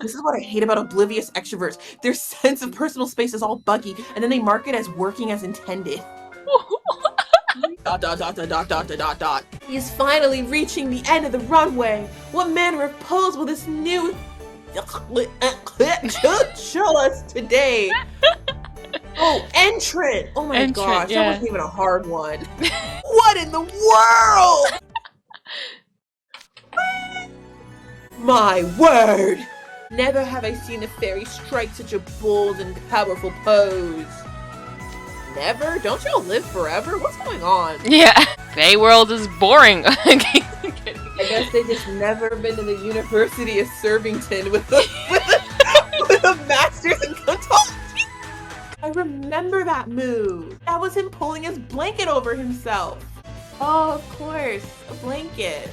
This is what I hate about Oblivious extroverts. Their sense of personal space is all buggy, and then they mark it as working as intended. He's finally reaching the end of the runway. What manner of pose will this new show us today? Oh, entrant! Oh my gosh, that wasn't even a hard one. What in the world? My word! Never have I seen a fairy strike such a bold and powerful pose. Never? Don't y'all live forever? What's going on? Yeah. Fae world is boring. I guess they just never been to the University of Servington with a master's in cartology. I remember that move. That was him pulling his blanket over himself. Oh, of course. A blanket.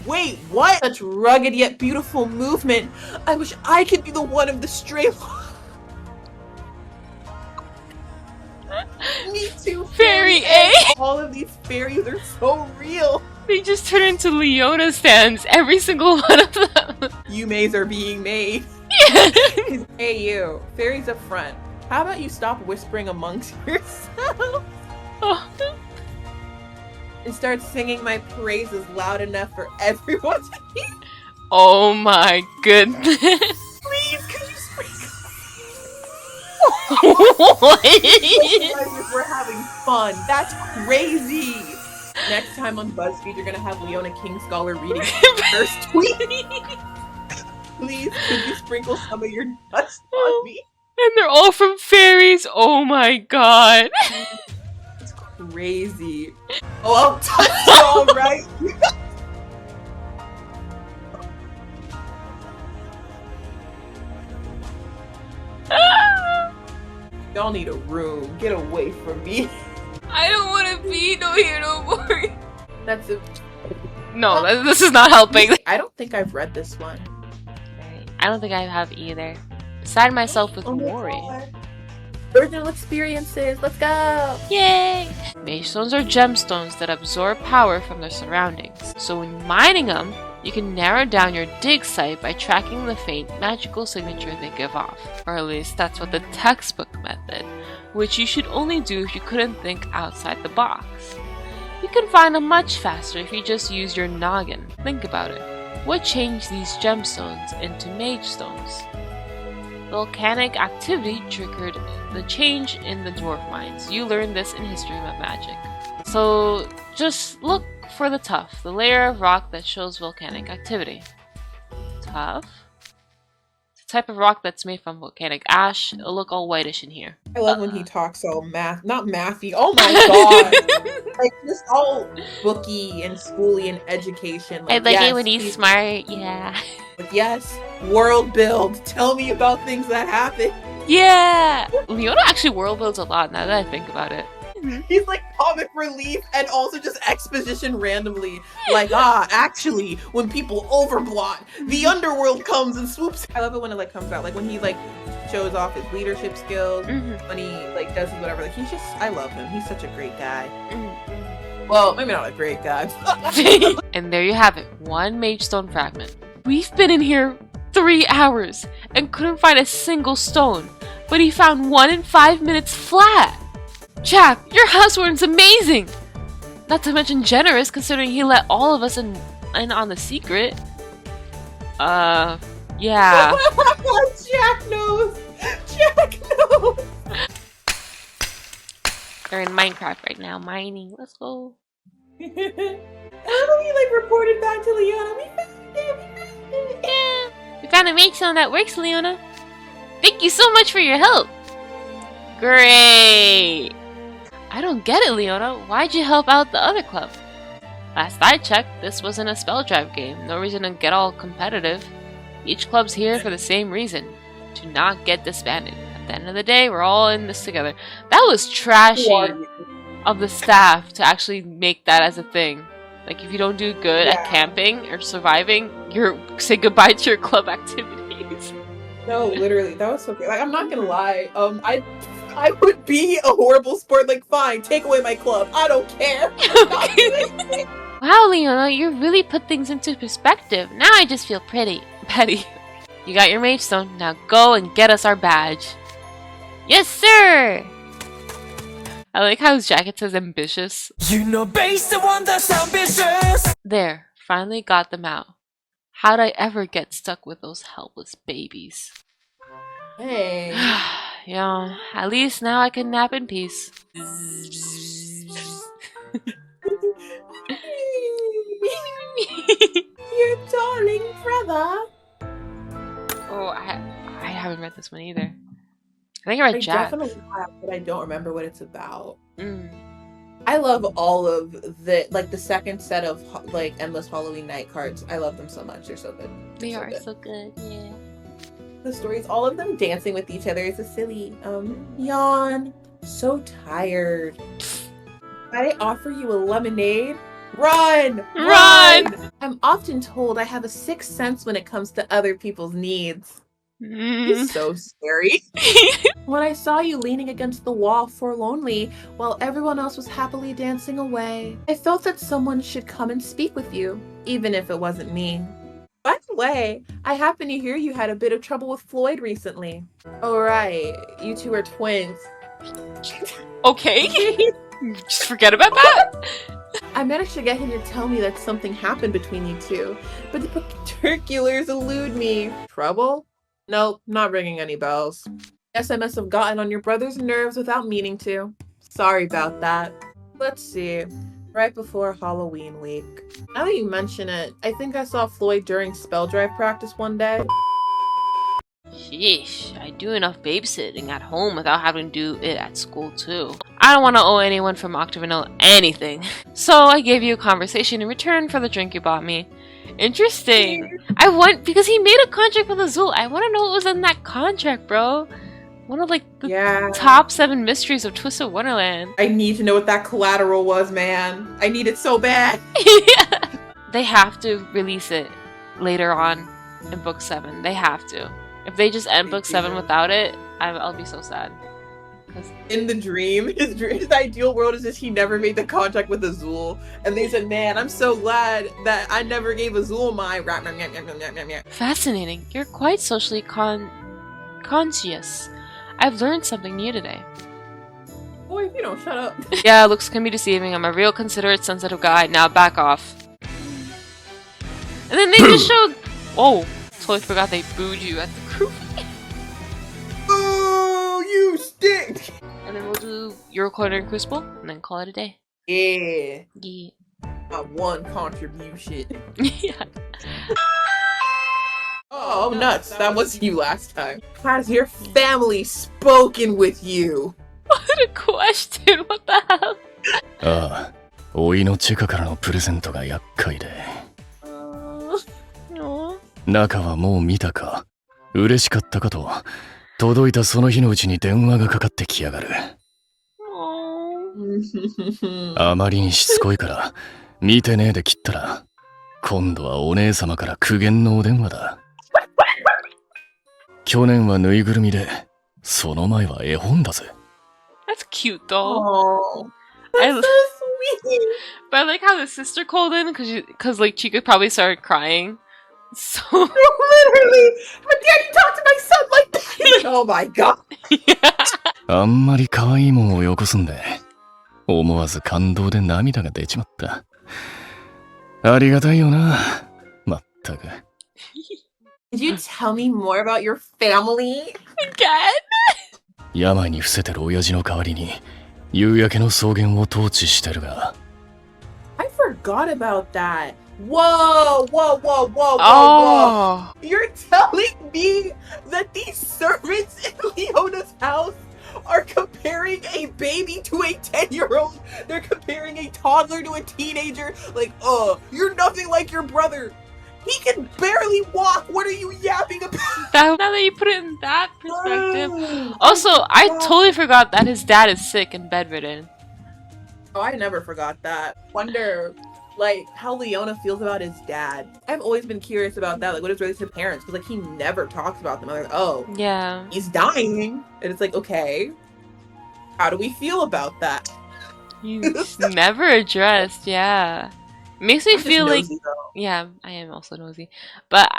Wait, what? Such rugged yet beautiful movement. I wish I could be the one of the stray. Me too, Fairy A! All of these fairies are so real. They just turn into Leona stands, every single one of them. You-mays are being made. Hey you, fairies up front. How about you stop whispering amongst yourselves? Oh. And start singing my praises loud enough for everyone to hear? Oh my goodness. Please, could you sprinkle? What? We're having fun. That's crazy. Next time on BuzzFeed, you're gonna have Leona Kingscholar reading her first tweet. Please, could you sprinkle some of your dust on me? And they're all from fairies. Oh my god. It's crazy. Oh, I'll touch you all right. Y'all need a room. Get away from me. I don't want to be here no more. That's it. No, this is not helping. I don't think I've read this one. I don't think I have either. Beside myself with Mori. Original experiences. Let's go. Yay! Mage stones are gemstones that absorb power from their surroundings. So when mining them, you can narrow down your dig site by tracking the faint magical signature they give off. Or at least that's what the textbook method, which you should only do if you couldn't think outside the box. You can find them much faster if you just use your noggin. Think about it. What changed these gemstones into mage stones? Volcanic activity triggered the change in the dwarf mines. You learned this in History of Magic. So just look for the tuff, the layer of rock that shows volcanic activity. Tuff? a type of rock that's made from volcanic ash. It'll look all whitish in here. I love when he talks so not mathy. Oh my god. Like just all booky and schooly and education. I Like, like yes, it when he's smart, yeah. Like, yes, world build. Tell me about things that happen. Yeah! Leona actually world builds a lot now that I think about it. He's like comic relief and also just exposition randomly. Like, actually, when people overplot, the underworld comes and swoops. I love it when it like comes out. Like when he like shows off his leadership skills, when he like does his whatever. Like he's just, I love him. He's such a great guy. Well, maybe not a great guy. And there you have it, one mage stone fragment. We've been in here 3 hours and couldn't find a single stone, but he found one in 5 minutes flat. Chap, your housewarming's amazing! Not to mention generous considering he let all of us in on the secret. Yeah. Jack knows! Jack knows! They're in Minecraft right now, mining. Let's go. I love how he like reported back to Leona. We found it! Yeah. We found a mage stone that works, Leona. Thank you so much for your help. Great. I don't get it, Leona. Why'd you help out the other club? Last I checked, this wasn't a spell drive game. No reason to get all competitive. Each club's here for the same reason. To not get disbanded. At the end of the day, we're all in this together. That was trashy of the staff to actually make that as a thing. Like, if you don't do good at camping or surviving, you say goodbye to your club activities. No, literally, that was so great. Like, I'm not gonna lie. I would be a horrible sport. Like, fine, take away my club. I don't care. Wow, Leona, you really put things into perspective. Now I just feel petty. You got your mage stone. Now go and get us our badge. Yes, sir! I like how his jacket says ambitious. You know, based the one that's ambitious. There, finally got them out. How'd I ever get stuck with those helpless babies? Hey. Yeah, at least now I can nap in peace. Your darling brother. Oh, I haven't read this one either. I think I read Jack. I definitely have, but I don't remember what it's about. I love all of the second set of like Endless Halloween Night cards. I love them so much. They're so good. They are so good, yeah. The stories, all of them dancing with each other is a silly yawn. So tired. I offer you a lemonade. Run! I'm often told I have a sixth sense when it comes to other people's needs. He's so scary. When I saw you leaning against the wall forlornly while everyone else was happily dancing away, I felt that someone should come and speak with you, even if it wasn't me. By the way, I happen to hear you had a bit of trouble with Floyd recently. Oh right, you two are twins. Okay. Just forget about that. I managed to get him to tell me that something happened between you two, but the particulars elude me. Trouble? Nope, not ringing any bells. Guess I must have gotten on your brother's nerves without meaning to. Sorry about that. Let's see. Right before Halloween week. Now that you mention it, I think I saw Floyd during spell drive practice one day. Sheesh, I do enough babysitting at home without having to do it at school too. I don't want to owe anyone from Octavanilla anything. So I gave you a conversation in return for the drink you bought me. Interesting. Because he made a contract with Azul. I want to know what was in that contract, bro. One of like the top 7 mysteries of Twisted Wonderland. I need to know what that collateral was, man. I need it so bad. Yeah. They have to release it later on in book 7. They have to. If they just end book 7 without it, I'll be so sad. In the dream, his ideal world is just he never made the contract with Azul. And they said, man, I'm so glad that I never gave Azul my... Fascinating. You're quite socially conscious. I've learned something new today. Boy, if you don't shut up. Yeah, looks can be deceiving. I'm a real considerate, sensitive guy. Now back off. And then they just showed... Oh, totally forgot they booed you at the crew. Oh, you stink! And then we'll do your corner and Crucible, and then call it a day. Yeah. Yeah. My one contribution. Yeah. Oh, Oh, nuts. That was you last time. Has your family spoken with you? What a question. What the hell? ああ、おいのチェカからのプレゼントが厄介で。中はもう見たか？嬉しかったかと、届いたその日のうちに電話がかかってきやがる。あまりにしつこいから、見てねえで切ったら、今度はお姉様から苦言のお電話だ。去年はぬいぐるみで、その前は絵本だぜ。That's cute though. Oh, I, that's so sweet. but I like how the sister called in because like Chica probably started crying. So Literally, my daddy talked to my son like that. He's like, oh my god. あんまり可愛いもんをよこすんで、思わず感動で涙が出ちまった。ありがたいよな、まったく。Did you tell me more about your family? Again? 病に伏せてる親父の代わりに、夕焼けの草原を統治してるが。I forgot about that. Whoa, whoa, whoa, whoa, whoa, Oh. whoa. You're telling me that these servants in Leona's house are comparing a baby to a 10-year-old? They're comparing a toddler to a teenager? Like, you're nothing like your brother. He can barely walk. What are you yapping about? Now that you put it in that perspective. Also, I totally forgot that his dad is sick and bedridden. Oh, I never forgot that. Wonder, like, how Leona feels about his dad. I've always been curious about that. Like, what his relationship with parents? Because, like, he never talks about them. I'm like, oh, Yeah. he's dying. And it's like, okay, how do we feel about that? He's never addressed, yeah. Makes me I'm just feel like nosy, though. yeah, I am also nosy. But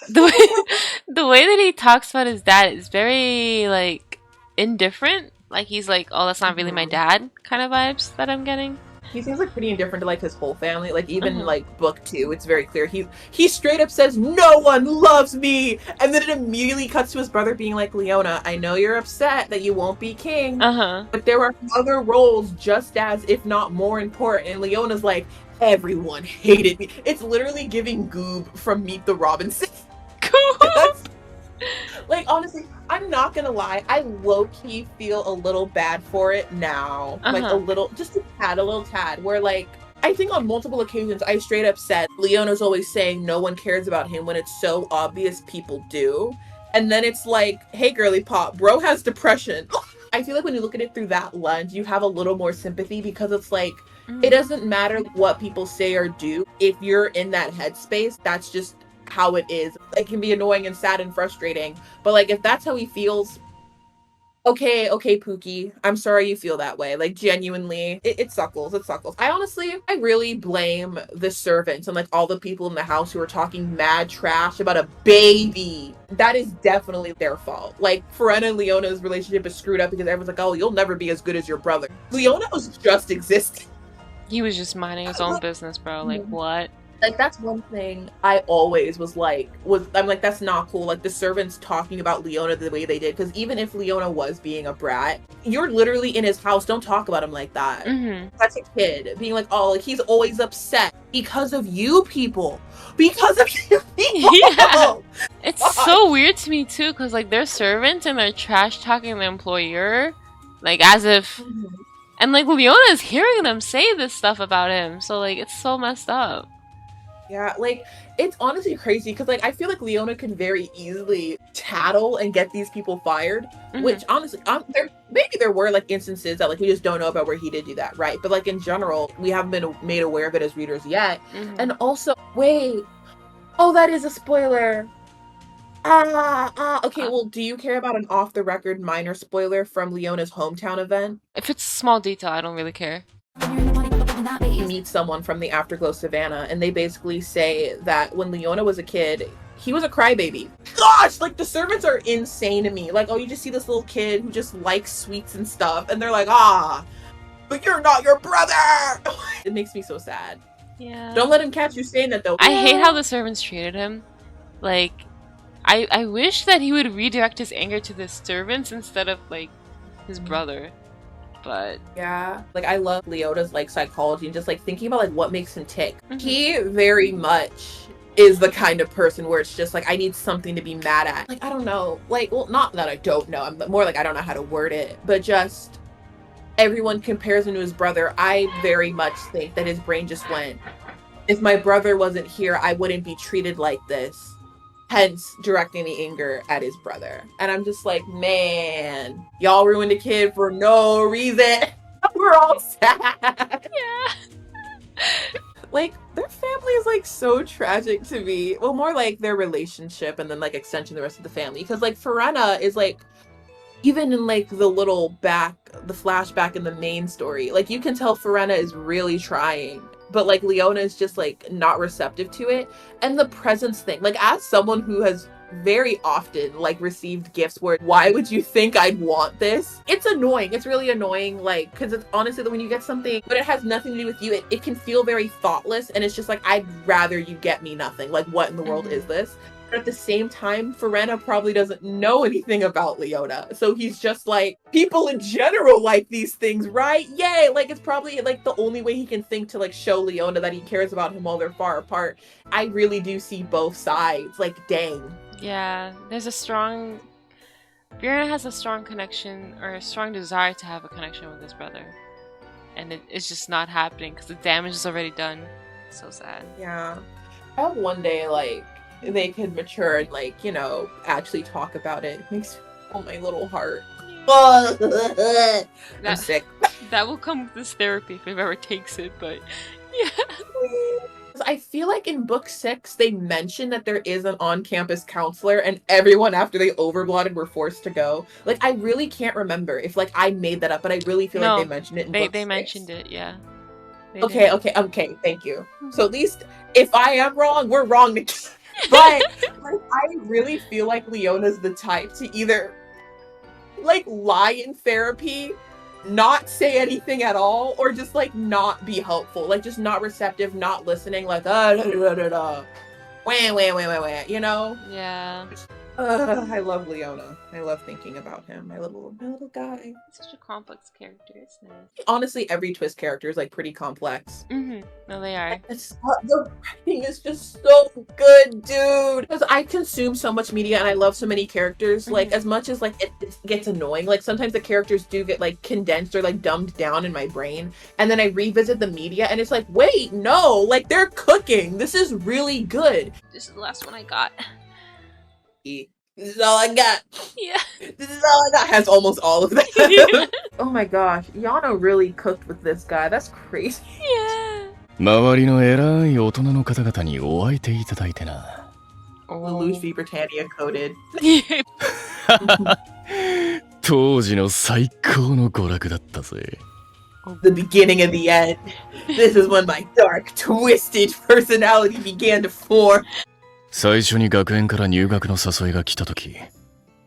the way that he talks about his dad is very like indifferent. Like he's like, oh, that's not really my dad kind of vibes that I'm getting. He seems like pretty indifferent to like his whole family. Like even like book 2, it's very clear. He straight up says, no one loves me, and then it immediately cuts to his brother being like, Leona, I know you're upset that you won't be king, but there are other roles just as, if not more important. And Leona's like, everyone hated me. It's literally giving Goob from Meet the Robinsons. Like, honestly, I'm not gonna lie, I low-key feel a little bad for it now. Like, a little, just a little tad, where, like, I think on multiple occasions I straight up said, Leona's always saying no one cares about him when it's so obvious people do. And then it's like, hey, girly pop, bro has depression. I feel like when you look at it through that lens, you have a little more sympathy because it's like, it doesn't matter what people say or do. If you're in that headspace, that's just how it is. It can be annoying and sad and frustrating, but like if that's how he feels, okay, Pookie, I'm sorry you feel that way. Like genuinely, it suckles. I really blame the servants and like all the people in the house who are talking mad trash about a baby. That is definitely their fault. Like Firenna and Leona's relationship is screwed up because everyone's like, oh, you'll never be as good as your brother. Leona was just existing. He was just minding his own business, bro. Like what? Like that's one thing I always was I'm like, that's not cool. Like the servants talking about Leona the way they did, because even if Leona was being a brat, you're literally in his house. Don't talk about him like that. That's a kid being like, oh, like he's always upset because of you people. Because of you people. Yeah. It's so weird to me too, because like they're servants and they're trash talking the employer, like as if, and like Leona is hearing them say this stuff about him. So like it's so messed up. Yeah, like, it's honestly crazy because, like, I feel like Leona can very easily tattle and get these people fired, which, honestly, maybe there were, like, instances that, like, we just don't know about where he did do that, right? But, like, in general, we haven't been made aware of it as readers yet. And also, wait, oh, that is a spoiler. Okay, well, do you care about an off-the-record minor spoiler from Leona's hometown event? If it's a small detail, I don't really care. You meet someone from the Afterglow Savannah, and they basically say that when Leona was a kid, he was a crybaby. Gosh, like the servants are insane to me. Like, oh, you just see this little kid who just likes sweets and stuff, and they're like, but you're not your brother. It makes me so sad. Yeah. Don't let him catch you saying that though. I hate how the servants treated him. Like, I wish that he would redirect his anger to the servants instead of like his brother. But yeah, like I love Leona's like psychology and just like thinking about like what makes him tick. He very much is the kind of person where it's just like, I need something to be mad at. Like, I don't know. Like, well, not that I don't know. I'm more like, I don't know how to word it. But just everyone compares him to his brother. I very much think that his brain just went, if my brother wasn't here, I wouldn't be treated like this. Hence, directing the anger at his brother. And I'm just like, man, y'all ruined a kid for no reason. We're all sad. Yeah. Like, their family is like so tragic to me. Well, more like their relationship and then like extension the rest of the family. Because like Firenna is like, even in like the flashback in the main story, like you can tell Firenna is really trying. But like Leona is just like not receptive to it. And the presence thing, like as someone who has very often like received gifts where, why would you think I'd want this? It's annoying. It's really annoying, like, because it's honestly that when you get something but it has nothing to do with you, it can feel very thoughtless, and it's just like, I'd rather you get me nothing. Like, what in the world is this? But at the same time, Firenna probably doesn't know anything about Leona. So he's just like, people in general like these things, right? Yay! Like, it's probably like the only way he can think to like show Leona that he cares about him while they're far apart. I really do see both sides. Like, dang. Yeah, there's a strong... Firenna has a strong connection, or a strong desire to have a connection with his brother. And it's just not happening because the damage is already done. So sad. Yeah. I hope one day, like, they could mature and, like, you know, actually talk about it. It makes my little heart. I'm sick. That will come with this therapy if it ever takes it, but yeah. I feel like in book 6, they mentioned that there is an on-campus counselor, and everyone after they overblotted were forced to go. Like, I really can't remember if, like, I made that up, but I really feel like they mentioned it in book 6. They mentioned it, yeah. Okay, thank you. So at least, if I am wrong, we're wrong together. But, like, I really feel like Leona's the type to either, like, lie in therapy, not say anything at all, or just like not be helpful, like just not receptive, not listening, like wah, you know? Yeah. I love Leona. I love thinking about him. My little guy. He's such a complex character. It's nice. Honestly, every twist character is like pretty complex. No, they are. The writing is just so good, dude. Because I consume so much media and I love so many characters. Like, as much as like it gets annoying, like sometimes the characters do get like condensed or like dumbed down in my brain, and then I revisit the media and it's like, wait, no, like they're cooking. This is really good. This is the last one I got. This is all I got. Yeah. This is all I got. Has almost all of that. Oh my gosh, Yano really cooked with this guy. That's crazy. Yeah. 周りの偉い大人の方々にお相手いただいてな。Lelouch v Britannia coded. 当時の最高の娯楽だったぜ。The beginning of the end. This is when my dark, twisted personality began to form. 最初に学園から入学の誘いが来たとき、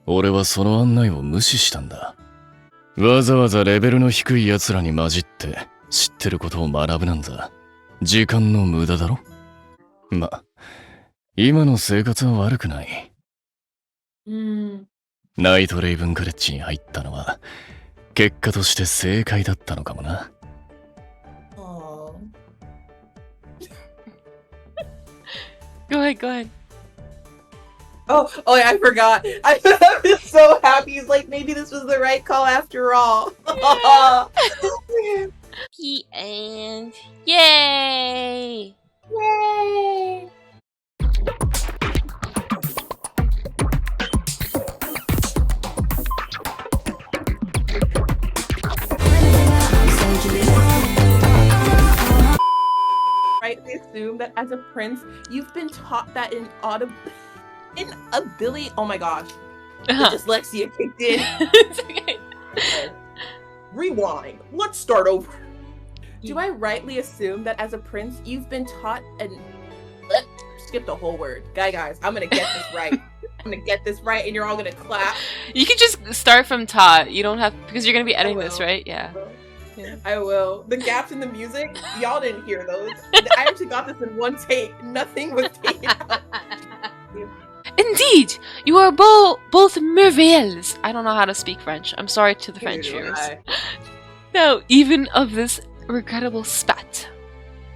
俺はその案内を無視したんだ。わざわざレベルの低い奴らに混じって知ってることを学ぶなんざ、時間の無駄だろ。ま、今の生活は悪くない。ナイトレイブンカレッジに入ったのは、結果として正解だったのかもな。Go ahead. Oh yeah, I forgot. I was so happy. He's like, maybe this was the right call after all. Yeah. The end. Yay! Yay! Rightly assume that as a prince, you've been taught that inability. Oh my gosh, the dyslexia kicked in. It's okay. Rewind. Let's start over. Do I rightly assume that as a prince, you've been taught skip the whole word, guys? I'm gonna get this right. I'm gonna get this right, and you're all gonna clap. You can just start from taught. You don't have, because you're gonna be editing this, right? Yeah. I will. The gaps in the music, y'all didn't hear those. I actually got this in one take. Nothing was taken out. Indeed, you are both merveilles. I don't know how to speak French. I'm sorry to the French viewers. Now, even of this regrettable spat.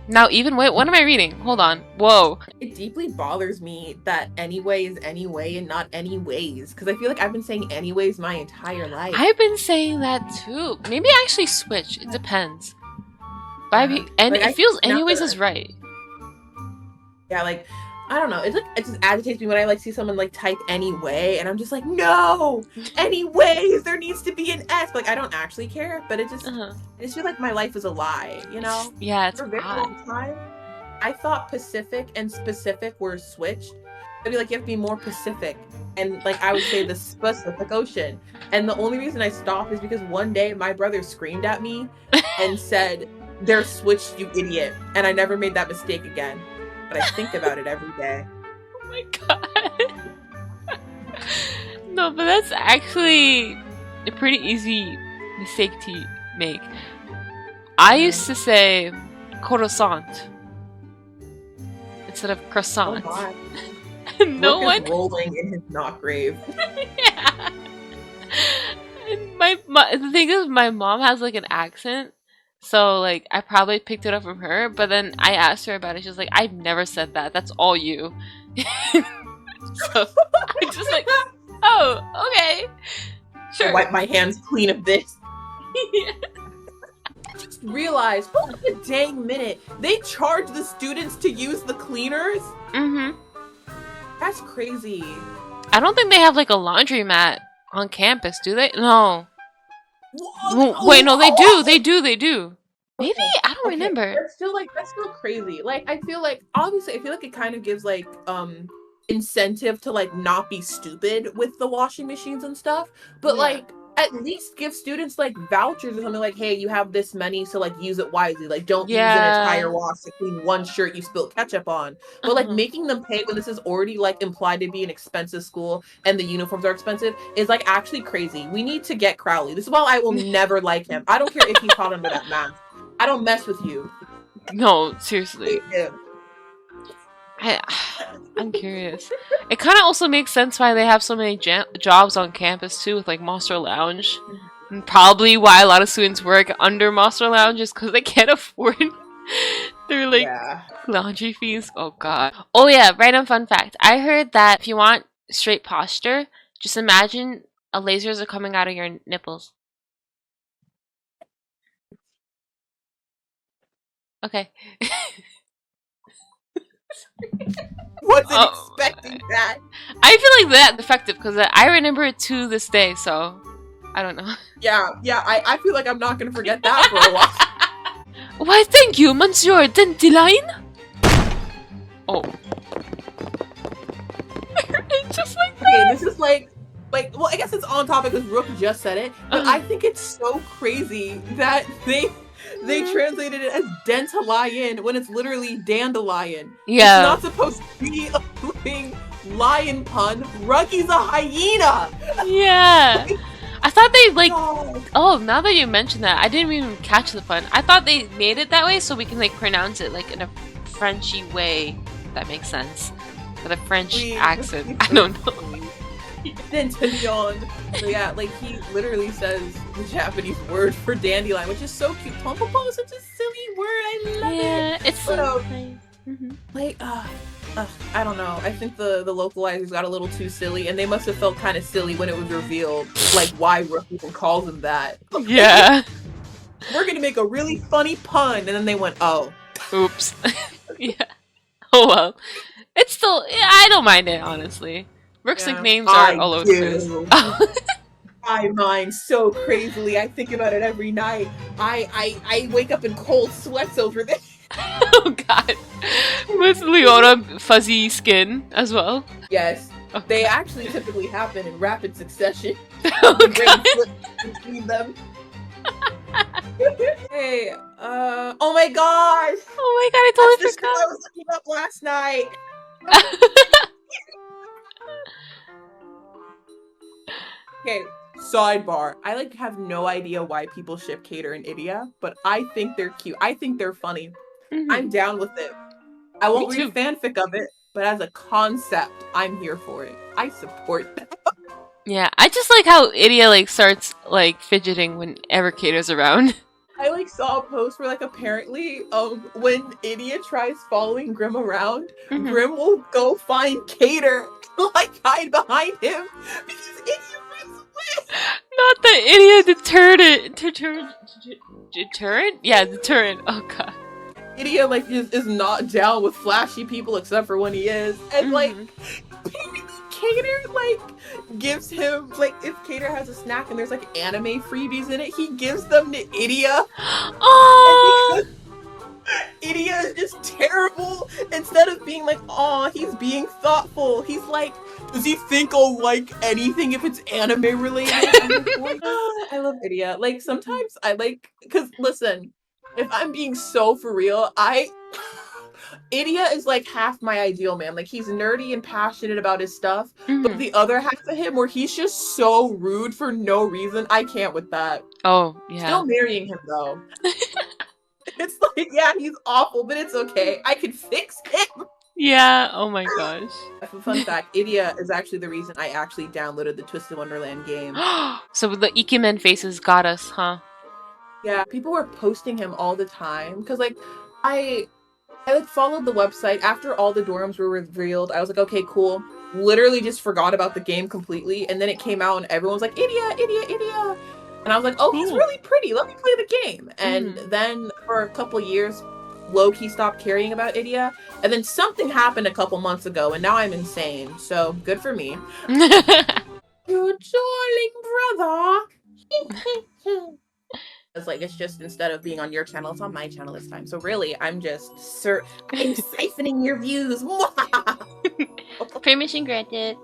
Now even wait, what am I reading? Hold on. Whoa. It deeply bothers me that anyway is anyway and not anyways. Because I feel like I've been saying anyways my entire life. I've been saying that too. Maybe I actually switch. It depends. But and like, it feels anyways is right. Yeah, like I don't know. It's like it just agitates me when I like see someone like type anyway, and I'm just like, no, anyways, there needs to be an S. Like I don't actually care, but it just I just feel like my life is a lie, you know? Yeah, it's for a very long time. I thought Pacific and specific were switched. I'd be like, you have to be more Pacific, and like I would say the Pacific Ocean. And the only reason I stopped is because one day my brother screamed at me and said, "They're switched, you idiot!" And I never made that mistake again. But I think about it every day. Oh my god. No, but that's actually a pretty easy mistake to make. I used to say croissant instead of croissant. Oh no one rolling in his knock grave. Yeah. And the thing is, my mom has like an accent. So, like, I probably picked it up from her, but then I asked her about it. She was like, I've never said that. That's all you. So, I'm just like, oh, okay. Sure. I wipe my hands clean of this. Yeah. I just realized, hold on a dang minute, they charge the students to use the cleaners? Mm-hmm. That's crazy. I don't think they have, like, a laundromat on campus, do they? No. Wait, no, they do. They do. Maybe? I don't remember. That's still crazy. Like, I feel like, obviously, I feel like it kind of gives, like, incentive to, like, not be stupid with the washing machines and stuff. But, like, at least give students, like, vouchers or something like, hey, you have this many, so, like, use it wisely. Like, don't use an entire wash to clean one shirt you spilled ketchup on. But, like, making them pay when this is already, like, implied to be an expensive school and the uniforms are expensive is, like, actually crazy. We need to get Crowley. This is why I will never like him. I don't care if he's caught under that mask. I don't mess with you. No, seriously. I'm curious. It kind of also makes sense why they have so many jobs on campus too, with like Monster Lounge. And probably why a lot of students work under Monster Lounge is because they can't afford their like laundry fees. Oh god. Oh yeah, random fun fact. I heard that if you want straight posture, just imagine lasers are coming out of your nipples. Okay. Wasn't expecting that. I feel like that's effective because I remember it to this day, so I don't know. Yeah, I feel like I'm not gonna forget that for a while. Why, thank you, Monsieur Dentiline. Oh. It's just like that. Okay, this is like, well, I guess it's on topic because Rook just said it, but I think it's so crazy that they translated it as Dentalion when it's literally Dandelion. Yeah. It's not supposed to be a flipping lion pun. Ruggy's a hyena! Yeah. I thought they, like... Oh, now that you mention that, I didn't even catch the pun. I thought they made it that way so we can, like, pronounce it, like, in a Frenchy way. If that makes sense. With a French accent. I don't know. Dentalion. So yeah, like, he literally says the Japanese word for dandelion, which is so cute. Pompopo is such a silly word. I love it. Yeah, it's so nice. Like, I don't know. I think the localizers got a little too silly, and they must have felt kind of silly when it was revealed, like, why Rook even calls him that. Yeah. We're gonna make a really funny pun, and then they went, oh. Oops. Yeah. Oh well. It's still, I don't mind it, honestly. Rook's nicknames are all over the place. I mind so crazily. I think about it every night. I wake up in cold sweats over this. Oh god. With Leona fuzzy skin as well. Yes. Okay. They actually typically happen in rapid succession. Oh the brain flips between them. Hey, oh my god! Oh my god, I totally forgot. I was looking up last night. Okay, sidebar. I like have no idea why people ship Cater and Idia, but I think they're cute. I think they're funny. I'm down with it. I won't read fanfic of it, but as a concept, I'm here for it. I support that. Yeah, I just like how Idia like starts like fidgeting whenever Cater's around. I like saw a post where like apparently when Idia tries following Grim around, Grim will go find Cater to like hide behind him because Idia runs away. Not the idiot deterrent? Yeah, deterrent. Oh god. Idia like is not down with flashy people except for when he is. And like Cater like gives him like if Cater has a snack and there's like anime freebies in it, he gives them to Idia. Oh, Idia is just terrible. Instead of being like, aw, he's being thoughtful. He's like, does he think I'll like anything if it's anime related? I love Idia. Like sometimes I like because listen, if I'm being so for real, Idia is like half my ideal man. Like he's nerdy and passionate about his stuff, but the other half of him where he's just so rude for no reason, I can't with that. oh yeah. Still marrying him though. It's like, yeah, he's awful, but it's okay. I can fix him. Yeah, oh my gosh. Fun fact, Idia is actually the reason I actually downloaded the Twisted Wonderland game. So the Ikemen faces got us, huh? Yeah, people were posting him all the time because like I like followed the website after all the dorms were revealed. I was like, okay, cool. Literally just forgot about the game completely, and then it came out and everyone was like, Idia, Idia, Idia. And I was like, oh, he's really pretty. Let me play the game. And then for a couple years, low-key stopped caring about Idia. And then something happened a couple months ago, and now I'm insane. So good for me. Your darling brother. It's like it's just instead of being on your channel, it's on my channel this time. So really, I'm just I'm siphoning your views. Permission granted.